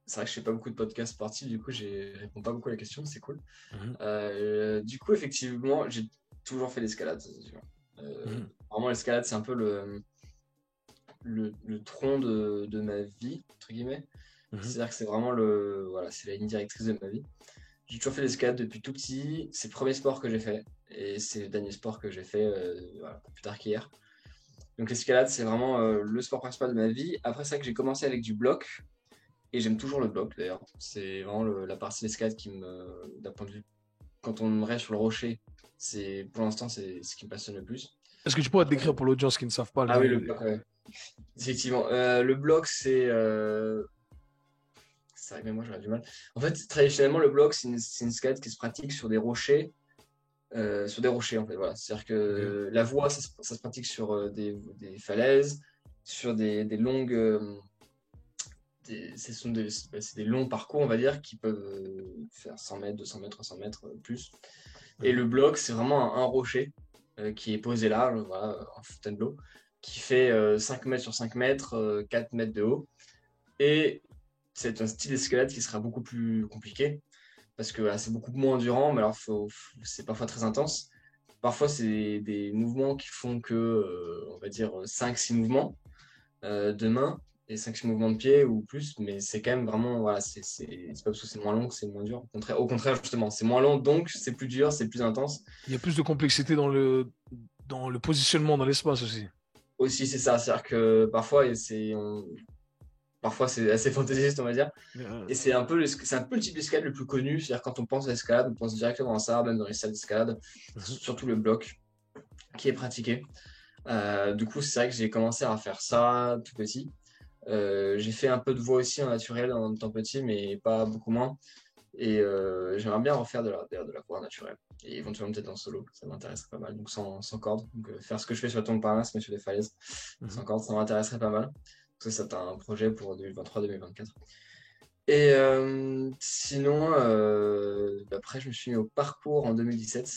c'est vrai que je fais pas beaucoup de podcasts sportifs, du coup, je réponds pas beaucoup à la question, c'est cool. Mhm, Du coup, effectivement, j'ai toujours fait l'escalade. mhm, Vraiment, l'escalade, c'est un peu le tronc de ma vie, entre guillemets. mhm. C'est-à-dire que c'est vraiment voilà, c'est la ligne directrice de ma vie. J'ai toujours fait l'escalade depuis tout petit. C'est le premier sport que j'ai fait. Et c'est le dernier sport que j'ai fait voilà, pas plus tard qu'hier. Donc l'escalade, c'est vraiment le sport principal de ma vie. Après, c'est vrai que j'ai commencé avec du bloc. Et j'aime toujours le bloc d'ailleurs. C'est vraiment la partie l'escalade d'un point de vue, quand on reste sur le rocher, pour l'instant, c'est ce qui me passionne le plus. Est-ce que tu pourrais te Après, décrire pour l'audience qui ne savent pas ah oui, le bloc, ouais. Effectivement. Le bloc, c'est vrai que même moi j'aurais du mal. En fait, traditionnellement, le bloc, c'est une escalade qui se pratique sur des rochers, en fait. Voilà. C'est-à-dire Ok. que la voie, ça se pratique sur des falaises, sur des longues. C'est des longs parcours, on va dire, qui peuvent faire 100 mètres, 200 mètres, 300 mètres, plus. Et Mhm, le bloc, c'est vraiment un rocher qui est posé là, voilà, en Fontainebleau, qui fait 5 mètres sur 5 mètres, 4 mètres de haut. Et c'est un style d'escalade qui sera beaucoup plus compliqué parce que c'est beaucoup moins endurant, mais alors c'est parfois très intense. Parfois, c'est des mouvements qui font que, on va dire, 5-6 mouvements de main et 5-6 mouvements de pied ou plus, mais c'est quand même vraiment, voilà, c'est pas parce que c'est moins long que c'est moins dur. Au contraire, justement, c'est moins long, donc c'est plus dur, c'est plus intense. Il y a plus de complexité dans le positionnement dans l'espace aussi. Aussi, c'est ça, c'est-à-dire que parfois c'est assez fantaisiste, on va dire. Et c'est un peu le type d'escalade le plus connu. C'est-à-dire quand on pense à l'escalade, on pense directement à ça, même dans les salles d'escalade, Mhm, surtout le bloc qui est pratiqué. Du coup, c'est vrai que j'ai commencé à faire ça tout petit. J'ai fait un peu de voix aussi en naturel en étant petit, mais pas beaucoup moins. Et j'aimerais bien refaire de la voix naturelle. Et éventuellement peut-être en solo, ça m'intéresserait pas mal. Donc sans corde. Donc faire ce que je fais sur le Tour Montparnasse, mais sur des falaises. mhm. Sans corde, ça m'intéresserait pas mal. Ça, c'est un projet pour 2023-2024. Et sinon, après, je me suis mis au parcours en 2017.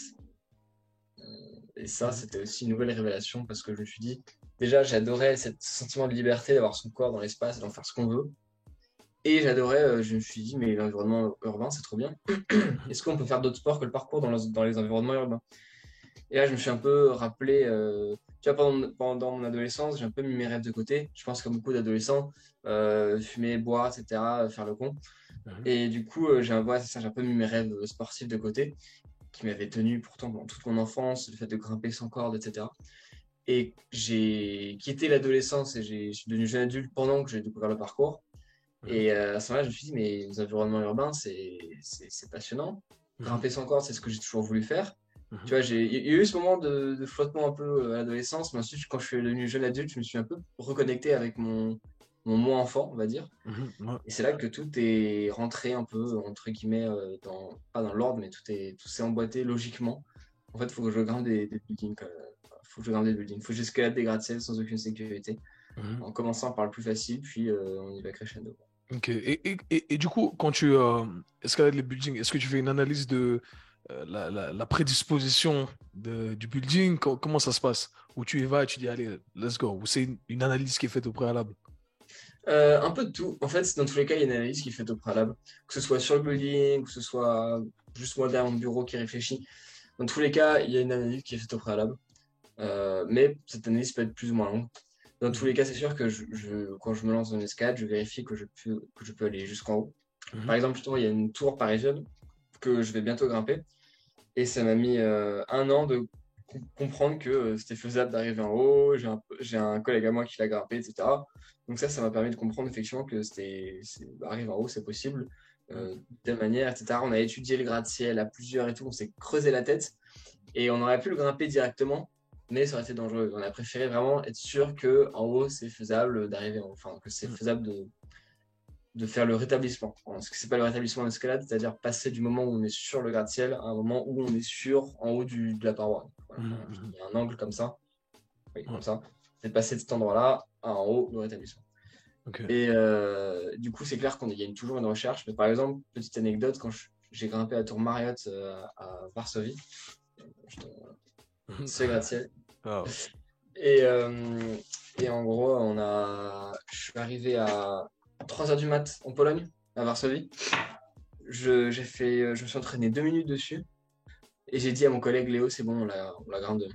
Et ça, Mhm. c'était aussi une nouvelle révélation parce que je me suis dit, déjà, j'adorais ce sentiment de liberté d'avoir son corps dans l'espace et d'en faire ce qu'on veut. Et j'adorais, je me suis dit, mais l'environnement urbain, c'est trop bien. Est-ce qu'on peut faire d'autres sports que le parcours dans les environnements urbains? Et là, je me suis un peu rappelé, tu vois, pendant mon adolescence, j'ai un peu mis mes rêves de côté. Je pense que beaucoup d'adolescents, fumer, boire, etc., faire le con. Mhm. Et du coup, ouais, c'est ça, j'ai un peu mis mes rêves sportifs de côté, qui m'avaient tenu pourtant pendant toute mon enfance, le fait de grimper sans corde, etc. Et j'ai quitté l'adolescence et je suis devenu jeune adulte pendant que j'ai découvert le parcours. Mhm. Et à ce moment-là, je me suis dit, mais les environnements urbains, c'est passionnant. Mhm. Grimper sans corde, c'est ce que j'ai toujours voulu faire. Tu Mhm. vois, il y a eu ce moment de flottement un peu à l'adolescence, mais ensuite, quand je suis devenu jeune adulte, je me suis un peu reconnecté avec mon moi enfant, on va dire. Mhm. Ouais. Et c'est là que tout est rentré un peu, entre guillemets, pas dans l'ordre, mais tout s'est emboîté logiquement. En fait, il faut que je grimpe des buildings. Il faut que je grimpe des buildings. Il faut que j'escalade des gratte-ciel sans aucune sécurité. Mhm. En commençant par le plus facile, puis on y va crescendo. Ok. Et du coup, quand tu escalades les buildings, est-ce que tu fais une analyse de la prédisposition du building? Comment ça se passe? Où tu y vas et tu dis, allez, let's go. Ou c'est une analyse qui est faite au préalable? Un peu de tout. En fait, dans tous les cas, il y a une analyse qui est faite au préalable. Que ce soit sur le building, que ce soit juste moi derrière mon bureau qui réfléchit. Dans tous les cas, il y a une analyse qui est faite au préalable. Mais cette analyse peut être plus ou moins longue. Dans tous les Mhm. cas, c'est sûr que quand je me lance dans une escalade, je vérifie que je peux aller jusqu'en haut. Mhm. Par exemple, justement, il y a une tour parisienne que je vais bientôt grimper. Et ça m'a mis 1 an de comprendre que c'était faisable d'arriver en haut. J'ai un collègue à moi qui l'a grimpé, etc. Donc ça m'a permis de comprendre effectivement que arriver en haut, c'est possible. Mhm. De telle manière, etc. On a étudié le gratte-ciel à plusieurs et tout. On s'est creusé la tête. Et on aurait pu le grimper directement, mais ça aurait été dangereux. On a préféré vraiment être sûr que en haut, c'est faisable d'arriver enfin, que c'est Mhm. faisable de faire le rétablissement. Ce que c'est pas le rétablissement d'escalade, c'est-à-dire passer du moment où on est sur le gratte-ciel à un moment où on est en haut de la paroi. Voilà, Mhm. Mhm. il y a un angle comme ça, oui, Ouais. comme ça. C'est de passer de cet endroit-là à en haut, le rétablissement. Ok. Et du coup, c'est clair qu'il y a toujours une recherche. Mais par exemple, petite anecdote, quand j'ai grimpé à la tour Marriott à Varsovie, je te- Mhm. c'est gratte-ciel. Ah, Et, en gros, je suis arrivé à 3 heures du mat en Pologne. à Varsovie. Je me suis entraîné 2 minutes dessus et j'ai dit à mon collègue Léo, c'est bon, on la grimpe demain.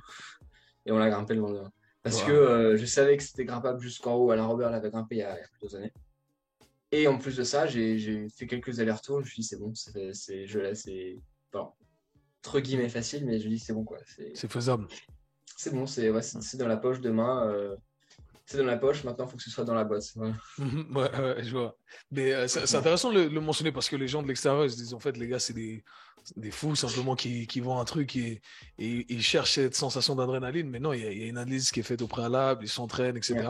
Et on l'a grimpé le lendemain. Parce que Wow. je savais que c'était grimpable jusqu'en haut. Alain Robert l'avait grimpé il y a plusieurs années. Et en plus de ça, j'ai fait quelques allers-retours. Je me suis dit, c'est bon, bon, entre guillemets facile, mais je me dis, c'est bon, quoi. C'est faisable. C'est bon, c'est dans la poche demain. C'est dans la poche, maintenant, il faut que ce soit dans la boîte. Voilà. Ouais, ouais, je vois. Mais c'est intéressant de le mentionner parce que les gens de l'extérieur, ils se disent en fait, les gars, c'est des fous simplement qui voient un truc et ils cherchent cette sensation d'adrénaline. Mais non, il y a une analyse qui est faite au préalable, ils s'entraînent, Ouais. etc.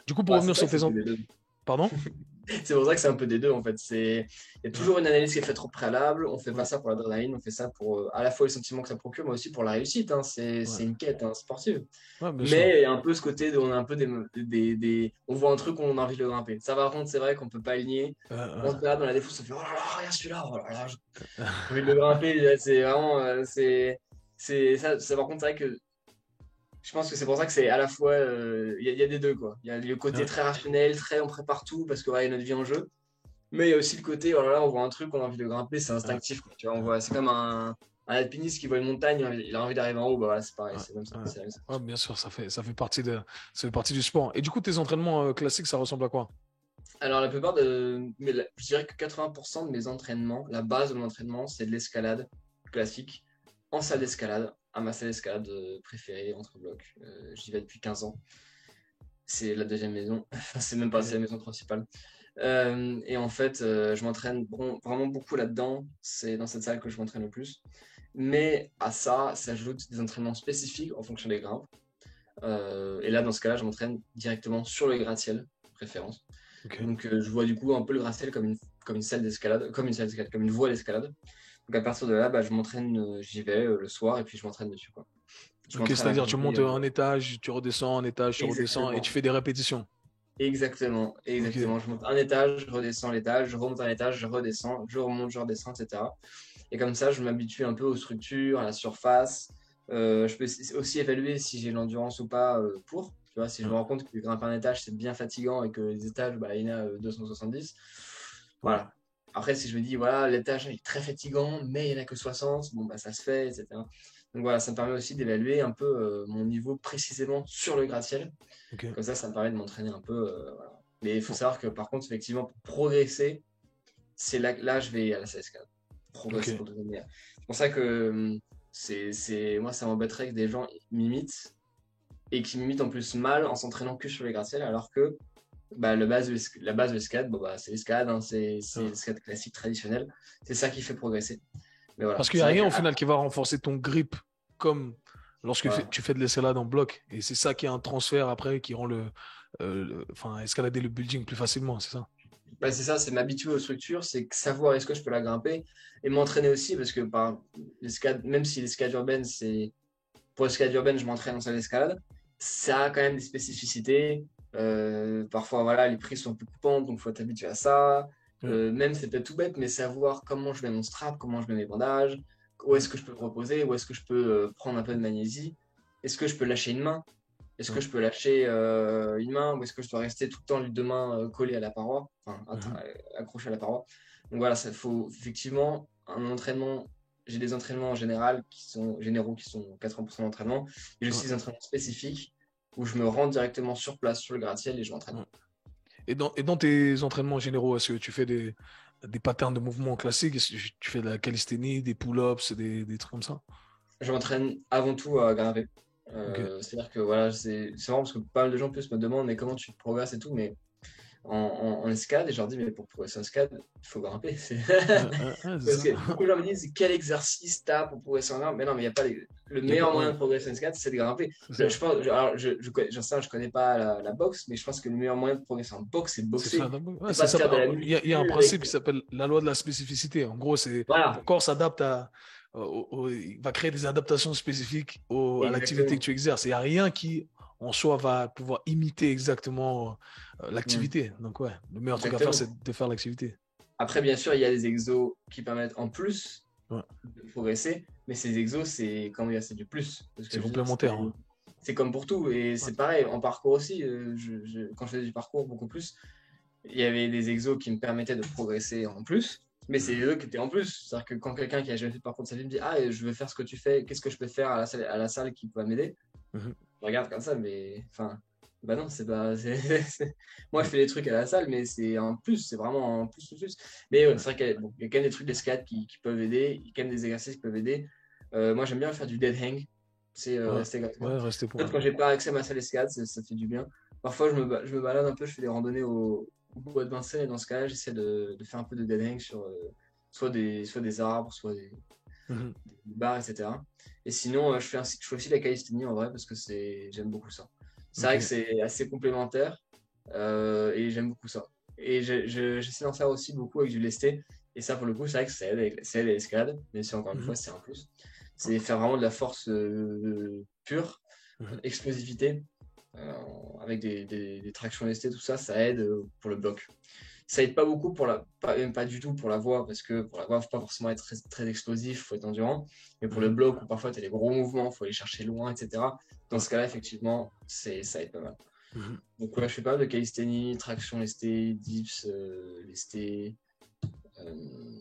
Du coup, pour Bah, revenir c'est ça sur que c'est tes... un peu des deux. Pardon? C'est pour ça que c'est un peu des deux, en fait. Il y a Ouais, toujours une analyse qui est faite au préalable. On fait pas ouais, ça pour l'adrénaline, on fait ça pour à la fois le sentiment que ça procure, mais aussi pour la réussite, hein. ouais. C'est une quête, hein, sportive. Ouais, bien sûr. Mais il y a un peu ce côté on a un peu on voit un truc, on a envie de le grimper. Ça, par contre, c'est vrai qu'on peut pas le nier. On se balade dans la défousse, on fait oh là là, regarde celui-là, oh là là, j'ai envie de le grimper. C'est vraiment, ça. Par contre, c'est vrai que je pense que c'est pour ça que c'est à la fois, il y a des deux, quoi. Il y a le côté Ouais, très rationnel, très on prépare tout parce que ouais, il y a notre vie en jeu. Mais il y a aussi le côté, oh là là, on voit un truc, on a envie de grimper, c'est ouais, instinctif, quoi. Tu vois, ouais, c'est comme un alpiniste qui voit une montagne, il a envie d'arriver en haut, bah voilà, c'est pareil, ouais, c'est comme ça. ouais. C'est la même chose. Ouais, bien sûr, ça fait partie du sport. Et du coup, tes entraînements classiques, ça ressemble à quoi? Alors, je dirais que 80% de mes entraînements, la base de mon entraînement, c'est de l'escalade classique, en salle d'escalade, à ma salle d'escalade préférée, entre blocs. J'y vais depuis 15 ans. C'est la deuxième maison. C'est même pas, c'est Ok, la maison principale. Et en fait, je m'entraîne vraiment beaucoup là-dedans. C'est dans cette salle que je m'entraîne le plus. Mais à ça s'ajoutent des entraînements spécifiques en fonction des grimpes. Et là, dans ce cas-là, je m'entraîne directement sur le gratte-ciel, préférence. ok. Donc, je vois du coup un peu le gratte-ciel comme une salle d'escalade, comme une voie d'escalade. Donc, à partir de là, bah, je m'entraîne, j'y vais le soir et puis je m'entraîne dessus, quoi. Je Ok, m'entraîne à c'est-à-dire tu grimper. montes un étage, tu redescends un étage, tu redescends et tu Exactement. fais des répétitions. Exactement, Ok, exactement. Je monte un étage, je redescends l'étage, je remonte un étage, je redescends, je remonte, je redescends, etc. Et comme ça, je m'habitue un peu aux structures, à la surface. Je peux aussi évaluer si j'ai l'endurance ou pas pour. Tu vois, si je ouais, me rends compte que grimper un étage, c'est bien fatigant et que les étages, bah, il y en a 270. ouais, Voilà. Après, si je me dis, voilà, l'étage est très fatigant, mais il n'y en a que 60, bon, bah, ça se fait, etc. Donc voilà, ça me permet aussi d'évaluer un peu mon niveau précisément sur le gratte-ciel. ok. Comme ça me permet de m'entraîner un peu. Voilà. Mais il faut Bon, savoir que par contre, effectivement, pour progresser, c'est là je vais à la CSK. ok. Progresser pour devenir meilleur. C'est pour ça que moi, ça m'embêterait que des gens m'imitent et qui m'imitent en plus mal en s'entraînant que sur les gratte-ciels, alors que bah, la base de l'escalade, bon, bah, c'est l'escalade, hein, c'est Ouais. l'escalade classique traditionnelle. C'est ça qui fait progresser. Mais voilà, Parce qu'il n'y c'est a vrai que rien au final qui va renforcer ton grip comme lorsque voilà. tu fais de l'escalade en bloc. Et c'est ça qui est un transfert après qui rend enfin, escalader le building plus facilement, c'est ça? Bah, c'est ça, c'est m'habituer aux structures, c'est savoir est-ce que je peux la grimper et m'entraîner aussi parce que même si l'escalade urbaine, pour l'escalade urbaine, je m'entraîne en salle d'escalade, ça a quand même des spécificités. Parfois, voilà, les prises sont plus coupantes, donc il faut t'habituer à ça. Ouais, Même c'est peut-être tout bête, mais savoir comment je mets mon strap, comment je mets mes bandages, où ouais, est-ce que je peux me reposer, où est-ce que je peux prendre un peu de magnésie, est-ce que je peux lâcher une main. Est-ce que ouais. je peux lâcher une main ou est-ce que je dois rester tout le temps les deux mains collées à la paroi, enfin Mhm. accrochées à la paroi. Donc voilà, ça faut effectivement un entraînement. J'ai des entraînements en général qui sont généraux, qui sont 80% d'entraînement. Et j'ai Ouais, aussi des entraînements spécifiques où je me rends directement sur place sur le gratte-ciel et je m'entraîne. ouais. Et dans tes entraînements généraux, est-ce que tu fais des patterns de mouvements classiques? Est-ce que tu fais de la calisthénie, des pull-ups, des trucs comme ça? Je m'entraîne avant tout à grimper. Ok. C'est-à-dire que voilà, c'est marrant parce que pas mal de gens plus me demandent mais comment tu progresses et tout, mais en escalade et je leur dis mais pour progresser en escalade il faut grimper. Ouais, ouais, ouais, c'est Parce ça. que beaucoup de gens me disent quel exercice t'as pour progresser en grimpe, mais non mais il y a pas le Y a pas, meilleur moyen ouais, de progresser en escalade c'est de grimper. c'est Je ça. pense alors je connais pas la boxe mais je pense que le meilleur moyen de progresser en boxe c'est de C'est faire boxer. ouais, C'est c'est pas de ça. faire de la Il y a un muscu principe qui avec s'appelle la loi de la spécificité. En gros, c'est ton voilà, corps s'adapte il va créer des adaptations spécifiques à l'activité que exactement. tu exerces. Il n'y a rien qui, en soi, va pouvoir imiter exactement Hmm, l'activité. Donc, ouais, le meilleur truc à faire, exactement. c'est de faire l'activité. Après bien sûr, il y a des exos qui permettent en plus Ouais, de progresser, mais ces exos c'est quand il y a c'est du plus parce que c'est je veux dire complémentaire, hein. c'est comme pour tout et Ouais, c'est pareil en parcours aussi quand je faisais du parcours beaucoup plus. il y avait des exos qui me permettaient de progresser en plus. Mais c'est eux qui étaient en plus. C'est-à-dire que quand quelqu'un qui a jamais fait de parcours de sa vie me dit ah, je veux faire ce que tu fais, qu'est-ce que je peux faire à la salle qui peut m'aider? Mhm. Je regarde comme ça, mais enfin, bah non, c'est pas. Moi, je fais des trucs à la salle, mais c'est un plus, c'est vraiment un plus, plus, plus. Mais ouais, c'est vrai qu'il y a quand même des trucs d'escalade qui peuvent aider, il y a quand même des exercices qui peuvent aider. Moi, j'aime bien faire du dead hang, c'est Ouais, rester comme ça. ouais, restez En pour. fait, quand j'ai pas accès à ma salle d'escalade, ça fait du bien. Parfois, je me balade un peu, je fais des randonnées au bois de Vincennes, et dans ce cas-là, j'essaie de faire un peu de dead hang sur soit des arbres, soit Mhm. des barres, etc. Et sinon, je fais aussi la calisthénie en vrai, parce que j'aime beaucoup ça. C'est Ok. vrai que c'est assez complémentaire, et j'aime beaucoup ça. Et j'essaie d'en faire aussi beaucoup avec du lesté. Et ça, pour le coup, c'est vrai que ça aide à l'escalade, mais c'est encore une Mhm. fois, c'est un plus. C'est faire vraiment de la force pure, Mhm. explosivité, euh, avec des tractions lesté, tout ça, ça aide pour le bloc. Ça aide pas beaucoup même pas du tout pour la voix, parce que pour la voix, faut pas forcément être très, très explosif, faut être endurant. Mais pour le Mhm. bloc, où parfois tu as des gros mouvements, faut aller chercher loin, etc. Dans Ouais. ce cas-là, effectivement, ça aide pas mal. Mhm. Donc ouais, je fais pas mal de calisthénie, traction lesté, dips, lesté, euh,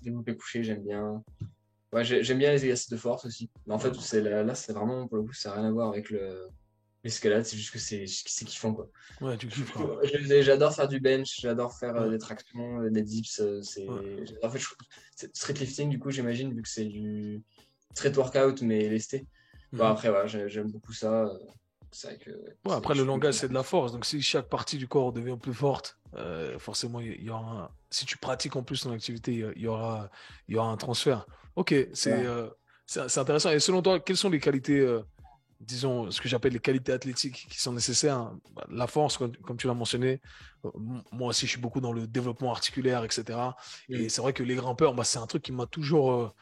développé couché, j'aime bien. Ouais, j'aime bien les exercices de force aussi. Mais en fait, Ouais. là, c'est vraiment, pour le coup, ça n'a rien à voir avec l'escalade, c'est juste que c'est kiffant, quoi. Ouais, tu kiffes, quoi. J'adore faire du bench, j'adore faire Ouais. des tractions, des dips. Ouais. En fait, c'est street lifting, du coup, j'imagine, vu que c'est du street workout, mais lesté. Bon, Mhm. après, voilà, j'aime beaucoup ça. C'est vrai que ouais, Ouais, après, le je langage, c'est de la force. Donc, si chaque partie du corps devient plus forte, forcément, il y aura si tu pratiques en plus ton activité, il y aura un transfert. Ok, voilà. c'est intéressant. Et selon toi, quelles sont les qualités, disons, ce que j'appelle les qualités athlétiques qui sont nécessaires, hein? Bah, la force, comme tu l'as mentionné. Moi aussi, je suis beaucoup dans le développement articulaire, etc. Et Mm. c'est vrai que les grimpeurs, bah, c'est un truc qui m'a toujours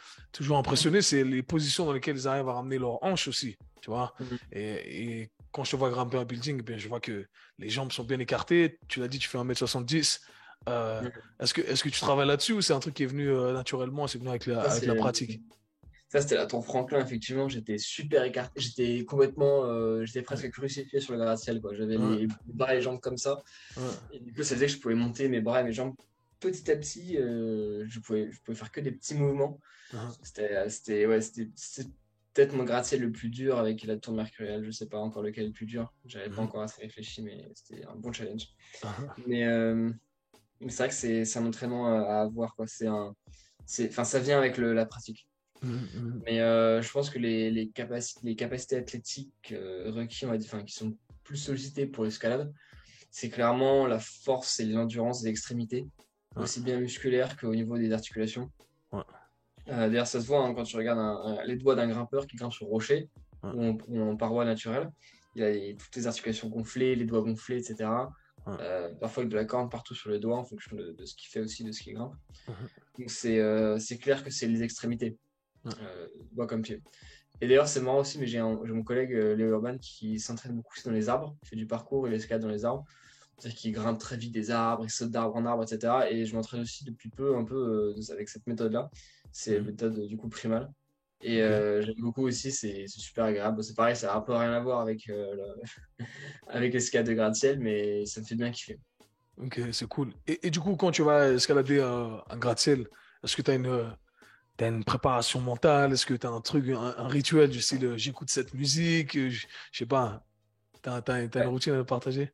impressionné. C'est les positions dans lesquelles ils arrivent à ramener leurs hanches aussi. Tu vois? Mm. Et quand je te vois grimper un building, ben, je vois que les jambes sont bien écartées. Tu l'as dit, tu fais 1,70 m. Euh, Mm. est-ce que tu travailles là-dessus ou c'est un truc qui est venu naturellement, c'est venu Ça, avec la c'est pratique? Ça, c'était la Tour Franklin, effectivement. J'étais super écarté. J'étais complètement. J'étais Ouais, presque crucifié sur le gratte-ciel, quoi. J'avais ouais, les bras et les jambes comme ça. ouais, Et du coup, ça faisait que je pouvais monter mes bras et mes jambes petit à petit. Je pouvais faire que des petits mouvements. ouais, C'était peut-être mon gratte-ciel le plus dur avec la tour mercuriale. Je sais pas encore lequel est le plus dur. J'avais pas mhm, encore assez réfléchi, mais c'était un bon challenge. mhm, Mais, euh, mais c'est vrai que c'est un entraînement à avoir, quoi. Enfin, ça vient avec la pratique. mhm, mhm. Mais je pense que les capacités athlétiques requises, on va dire, enfin, qui sont plus sollicitées pour l'escalade, c'est clairement la force et l'endurance des extrémités, Ouais, aussi bien musculaires qu'au niveau des articulations. ouais, D'ailleurs, ça se voit hein, quand tu regardes les doigts d'un grimpeur qui grimpe sur rocher ouais, ou en paroi naturelle. Il a toutes les articulations gonflées, les doigts gonflés, etc. ouais, Parfois avec de la corne partout sur le doigt en fonction de ce qu'il fait aussi, de ce qu'il grimpe. mhm, Donc c'est clair que c'est les extrémités, ouais, doigts comme pied. Et d'ailleurs, c'est marrant aussi, mais j'ai mon collègue Léo Urban qui s'entraîne beaucoup aussi dans les arbres. Il fait du parcours, il escalade dans les arbres. C'est-à-dire qu'il grimpe très vite des arbres, il saute d'arbre en arbre, etc. Et je m'entraîne aussi depuis peu un peu avec cette méthode-là. C'est la mhm. méthode du coup primale. Et Ok, j'aime beaucoup aussi, c'est super agréable. C'est pareil, ça n'a un peu rien à voir avec, avec l'escalade de gratte-ciel, mais ça me fait bien kiffer. ok, c'est cool. Et du coup, quand tu vas escalader un gratte-ciel, est-ce que tu as t'as une préparation mentale? Est-ce que tu as un truc, un rituel du style j'écoute cette musique? Je sais pas, t'as une Ouais, routine à partager?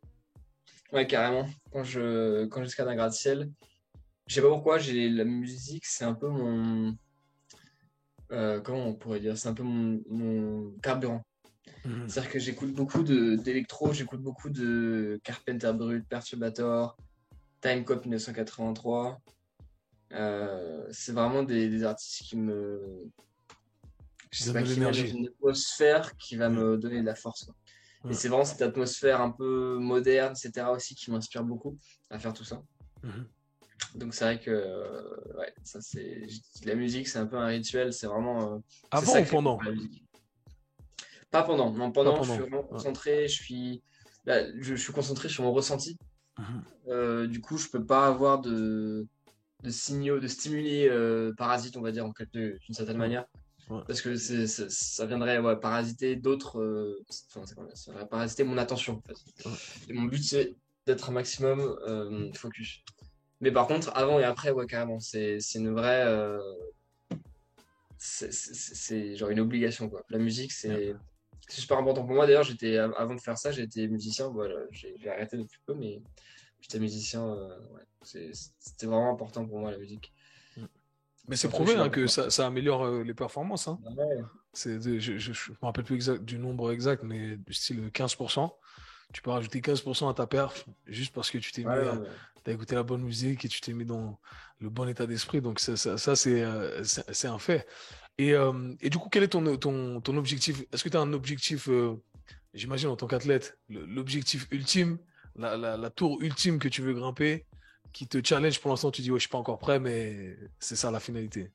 ouais, carrément. Quand j'escalade un gratte-ciel, je sais pas pourquoi, j'ai la musique, c'est un peu comment on pourrait dire, c'est un peu mon carburant. Mhm. C'est-à-dire que j'écoute beaucoup d'électro, j'écoute beaucoup de Carpenter Brut, Perturbator, Time Cop 1983. C'est vraiment des artistes je sais Donne pas, de qui mettent dans l'énergie. une atmosphère qui va Ouais, me donner de la force, quoi. Et ouais, c'est vraiment cette atmosphère un peu moderne, etc. aussi qui m'inspire beaucoup à faire tout ça. mhm. Donc c'est vrai que ouais, la musique, c'est un peu un rituel, c'est Avant ou sacré pour pendant? moi, la musique. Pas pendant, non, Pas pendant, je suis pendant. vraiment Ouais. concentré, là, je suis concentré sur mon ressenti. Mhm. Du coup, je peux pas avoir de signaux, de stimuli parasites, on va dire, d'une certaine Ouais, manière. ouais, Parce que ça viendrait ouais, parasiter d'autres. Enfin, ça viendrait parasiter mon attention, en fait. ouais. Et mon but, c'est d'être un maximum focus. Mais par contre, avant et après, ouais, carrément, c'est une vraie. C'est genre une obligation, quoi. La musique, Yeah. c'est super important pour moi. D'ailleurs, avant de faire ça, j'étais musicien. Voilà, j'ai arrêté depuis peu, mais j'étais musicien. Ouais. C'était vraiment important pour moi, la musique. Mm. Mais c'est Surtout, je prouvé suis hein, un que peu. ça améliore les performances. Hein. Ouais, Je me rappelle plus du nombre exact, mais du style 15%. Tu peux rajouter 15% à ta perf juste parce que tu t'es ouais, mis, non, mais t'as écouté la bonne musique et tu t'es mis dans le bon état d'esprit. Donc ça c'est un fait. Et du coup, quel est ton objectif? Est-ce que tu as un objectif, j'imagine en tant qu'athlète, l'objectif ultime, la tour ultime que tu veux grimper, qui te challenge pour l'instant, tu dis ouais, je suis pas encore prêt, mais c'est ça la finalité.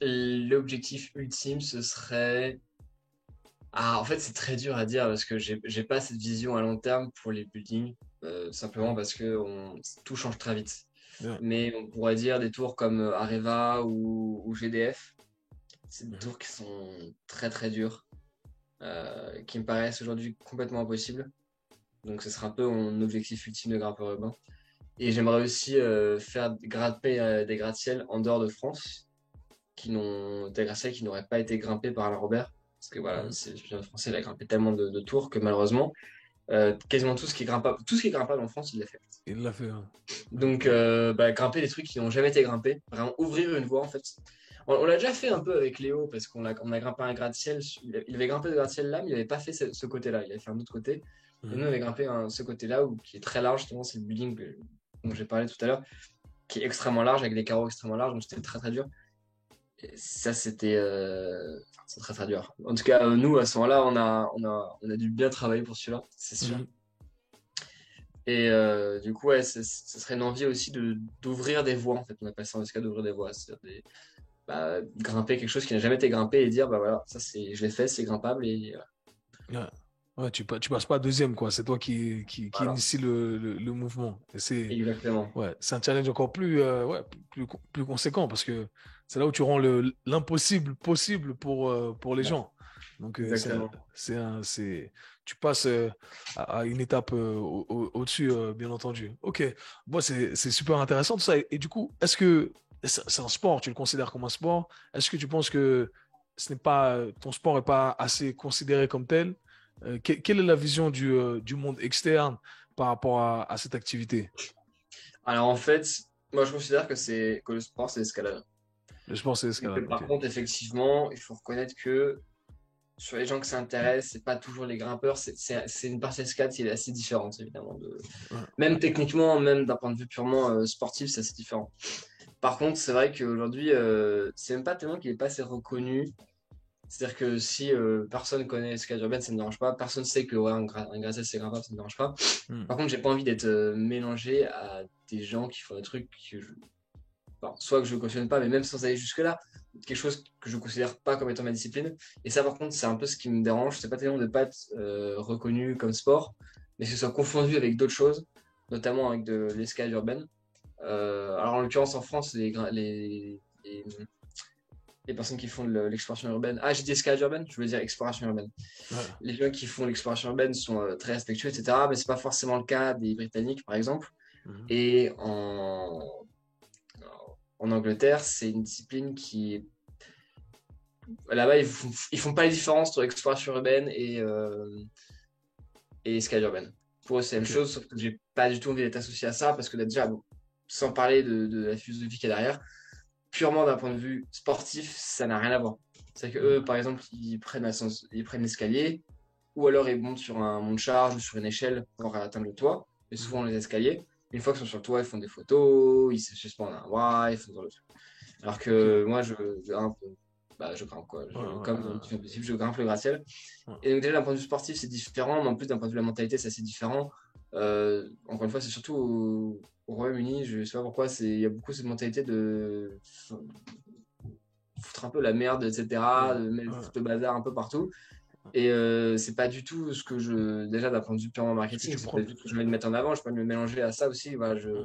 l'objectif ultime, ce serait. Ah, en fait, c'est très dur à dire parce que j'ai pas cette vision à long terme pour les buildings, simplement Mhm. parce que tout change très vite. Ouais. Mais on pourrait dire des tours comme Areva ou GDF. C'est des Mhm. tours qui sont très très durs, qui me paraissent aujourd'hui complètement impossibles. Donc ce sera un peu mon objectif ultime de grimpeur urbain. Et j'aimerais aussi faire grimper des gratte-ciel en dehors de France, des gratte-ciel qui n'auraient pas été grimpés par Alain Robert. Parce que voilà, Mhm. c'est le championnat français, il a grimpé tellement de tours que malheureusement, quasiment tout ce qui est grimpable en France, il l'a fait. Il l'a fait. Hein. Ouais. Donc, grimper des trucs qui n'ont jamais été grimpés, vraiment ouvrir une voie en fait. On l'a déjà fait un peu avec Léo parce on a grimpé un gratte-ciel. Il avait grimpé le gratte-ciel là, mais il n'avait pas fait ce côté-là. Il avait fait un autre côté. Et nous, Mhm. on avait grimpé ce côté-là qui est très large, justement, c'est le building dont j'ai parlé tout à l'heure, qui est extrêmement large avec des carreaux extrêmement larges, donc c'était très très dur. Et ça, c'est très très dur. En tout cas, nous, à ce moment-là, on a dû bien travailler pour celui-là, c'est sûr. Mhm. Et du coup, ouais, ce serait une envie aussi d'ouvrir des voies, en fait. On appelle ça en tout cas d'ouvrir des voies. C'est-à-dire grimper quelque chose qui n'a jamais été grimpé et dire, bah voilà, ça, je l'ai fait, c'est grimpable. Et Ouais. Ouais, tu passes pas deuxième, quoi. C'est toi qui voilà, initie le mouvement. Et exactement. c'est un challenge encore plus conséquent parce que c'est là où tu rends l'impossible possible pour les Ouais, gens. Donc, exactement. tu passes à une étape au-dessus, bien entendu. Ok, bon, c'est super intéressant tout ça. Et du coup, est-ce que c'est un sport, tu le considères comme un sport? Est-ce que tu penses que ton sport n'est pas assez considéré comme tel? Quelle est la vision du monde externe par rapport à cette activité? Alors en fait, moi je considère que le sport, c'est l'escalade. Le sport, c'est Et que l'escalade, ok. par contre, effectivement, il faut reconnaître que sur les gens que ça intéresse, c'est pas toujours les grimpeurs, c'est une partie escalade qui est assez différente, évidemment. Ouais. Même techniquement, même d'un point de vue purement sportif, c'est assez différent. Par contre, c'est vrai qu'aujourd'hui, c'est même pas tellement qu'il est pas assez reconnu. C'est-à-dire que si personne connaît l'escalade urbaine, ça ne me dérange pas. Personne sait que ouais, un gratte-ciel c'est grimpable, ça ne me dérange pas. Hmm. Par contre, j'ai pas envie d'être mélangé à des gens qui font des trucs enfin, soit que je ne cautionne pas, mais même sans aller jusque-là, quelque chose que je ne considère pas comme étant ma discipline. Et ça, par contre, c'est un peu ce qui me dérange. C'est pas tellement de ne pas être reconnu comme sport, mais que ce soit confondu avec d'autres choses, notamment avec de l'escalade urbaine. Alors, en l'occurrence, en France, les personnes qui font de l'exploration urbaine. Ah, j'ai dit escalade urbaine, je voulais dire exploration urbaine. Ouais. Les gens qui font l'exploration urbaine sont très respectueux, etc. Mais c'est pas forcément le cas des Britanniques, par exemple. Mhm. Et en Angleterre, c'est une discipline qui est. Là-bas, ils font pas les différences entre exploration urbaine et escalade urbaine. Pour eux, c'est la même Ok. chose, sauf que j'ai pas du tout envie d'être associé à ça parce que là, déjà, bon, sans parler de la philosophie qu'il y a derrière, purement d'un point de vue sportif, ça n'a rien à voir. C'est-à-dire que eux, Ouais. par exemple, ils prennent l'escalier ou alors ils montent sur un mont de charge ou sur une échelle pour atteindre le toit. Et souvent, Mhm. les escaliers, une fois qu'ils sont sur le toit, ils font des photos, ils se suspendent à un bras, ils font dans le truc. Alors Ok. Ouais, que moi, je grimpe quoi. ouais, Comme dans Mission Impossible, je grimpe le gratte-ciel. ouais. Et donc déjà d'un point de vue sportif, c'est différent, mais en plus d'un point de vue de la mentalité, c'est assez différent. Encore une fois, c'est surtout au Royaume-Uni, je sais pas pourquoi, il y a beaucoup cette mentalité de foutre un peu la merde, etc., Ouais. de Ouais. foutre le bazar un peu partout. Et c'est pas du tout ce que déjà d'un point de vue purement Ce que marketing, tu c'est pas prends. du tout ce que je vais mettre en avant, je peux me mélanger à ça aussi. Voilà, Ouais.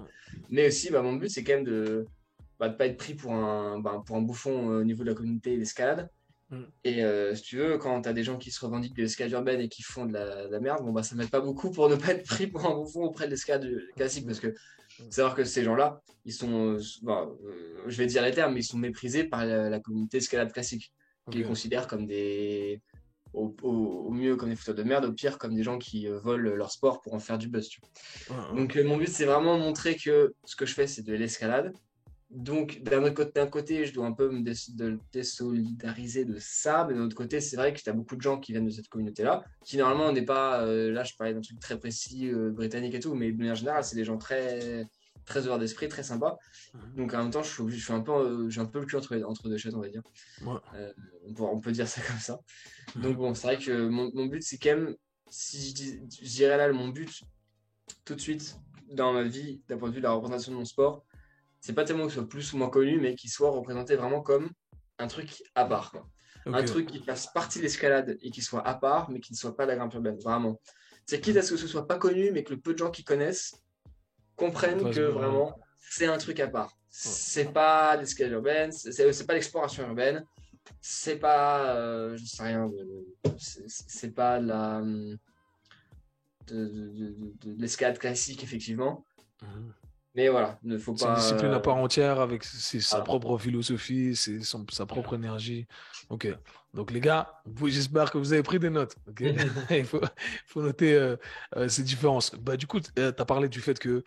Mais aussi, bah, mon but, c'est quand même de pas être pris pour un bouffon au niveau de la communauté d'escalade. Et si tu veux, quand tu as des gens qui se revendiquent de l'escalade urbaine et qui font de la merde, bon, bah, ça m'aide pas beaucoup pour ne pas être pris pour un bouffon auprès de l'escalade classique. Parce que savoir que ces gens-là, ils sont, je vais dire les termes, mais ils sont méprisés par la communauté escalade classique, qui les Ok. considère comme au mieux comme des fouteurs de merde, au pire comme des gens qui volent leur sport pour en faire du buzz. Tu Ouais, vois. ouais. Donc mon but, c'est vraiment montrer que ce que je fais, c'est de l'escalade. Donc, d'un côté, je dois un peu me désolidariser de ça, mais d'un autre côté, c'est vrai que tu as beaucoup de gens qui viennent de cette communauté-là, qui normalement n'est pas, là je parlais d'un truc très précis, britannique et tout, mais de manière générale, c'est des gens très, très ouverts d'esprit, très sympas. Donc en même temps, je suis un peu, j'ai un peu le cul entre deux chaises, on va dire. Ouais. Euh, on peut dire ça comme ça. Donc Mhm. bon, c'est vrai que mon but, c'est quand même, si je dirais là, mon but tout de suite dans ma vie, d'un point de vue de la représentation de mon sport, c'est pas tellement qu'il soit plus ou moins connu, mais qu'il soit représenté vraiment comme un truc à part, quoi. Un Ok. truc qui fasse partie de l'escalade et qui soit à part, mais qui ne soit pas de la grimpe urbaine, vraiment. C'est quitte à ce que ce soit pas connu, mais que le peu de gens qui connaissent comprennent que Ouais. vraiment c'est un truc à part. Ouais. C'est pas l'escalade urbaine, c'est pas l'exploration urbaine, c'est pas, je sais rien, c'est pas de l'escalade classique, effectivement. Mhm. Mais voilà, ne faut C'est une pas. discipline à part entière avec sa Voilà. propre philosophie, sa propre énergie. Ok. Donc les gars, j'espère que vous avez pris des notes. Ok. Il faut noter ces différences. Bah, du coup, tu as parlé du fait que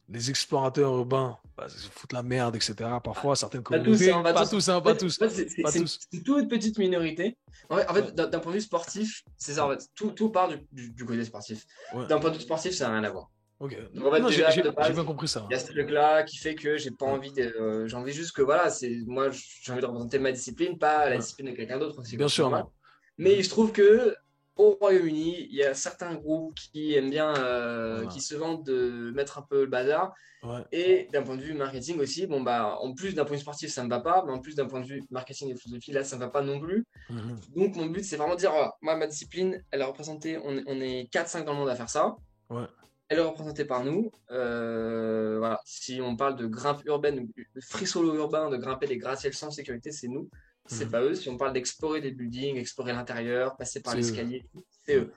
les explorateurs urbains se foutent la merde, etc. Parfois, certaines Pas tous, hein, communautés, pas pas tous. tous, hein, En pas fait, tous, pas c'est tous. une toute petite minorité. Ouais, D'un point de vue sportif, c'est ça. En ouais, fait, tout part du côté sportif. ouais. D'un point de vue sportif, ça n'a rien à voir. Ok. Donc, en fait, Non, déjà, de j'ai base, bien compris ça. il y Hein. a ce truc-là qui fait que j'ai pas Ouais, envie de. J'ai envie juste que, voilà, moi, j'ai envie de représenter ma discipline, pas la ouais. discipline de quelqu'un d'autre aussi, quoi. Bien C'est sûr, normal. non. Mais Mhm. il se trouve que au Royaume-Uni, il y a certains groupes qui aiment bien, qui Voilà. se vantent de mettre un peu le bazar. Ouais. Et d'un point de vue marketing aussi, bon bah en plus d'un point de vue sportif ça me va pas, mais en plus d'un point de vue marketing et philosophie là ça me va pas non plus. Mhm. Donc mon but c'est vraiment de dire voilà, moi ma discipline elle est représentée, on est 4-5 dans le monde à faire ça, Ouais. elle est représentée par nous. Voilà. Si on parle de grimpe urbaine, de free solo urbain, de grimper des gratte-ciels sans sécurité, c'est nous, c'est Mhm. pas eux. Si on parle d'explorer des buildings, explorer l'intérieur, passer par C'est eux. l'escalier, c'est Ouais. eux.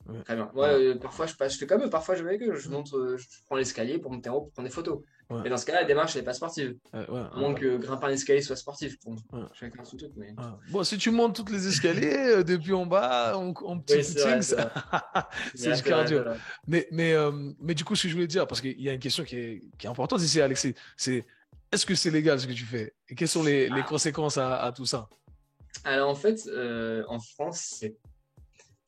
Ouais. Très bien. Moi, Voilà. parfois, je fais comme eux. Parfois, je vais avec eux. Je Mhm. monte, je prends l'escalier pour monter en haut, pour prendre des photos. Ouais. Mais dans ce cas-là, la démarche, elle n'est pas sportive. Ouais. À moins que grimper un escalier soit sportif. Bon, Ouais. chacun son truc, mais. Ah. Bon, si tu montes toutes les escaliers depuis en bas, en petit Oui, c'est footing, vrai, c'est vrai. C'est c'est vrai, du c'est vrai, c'est cardio. vrai. Mais du coup, ce que je voulais dire, parce qu'il y a une question qui est importante ici, Alexis, c'est est-ce que c'est légal ce que tu fais? Et quelles sont les conséquences à tout ça? Alors, en fait, en France, c'est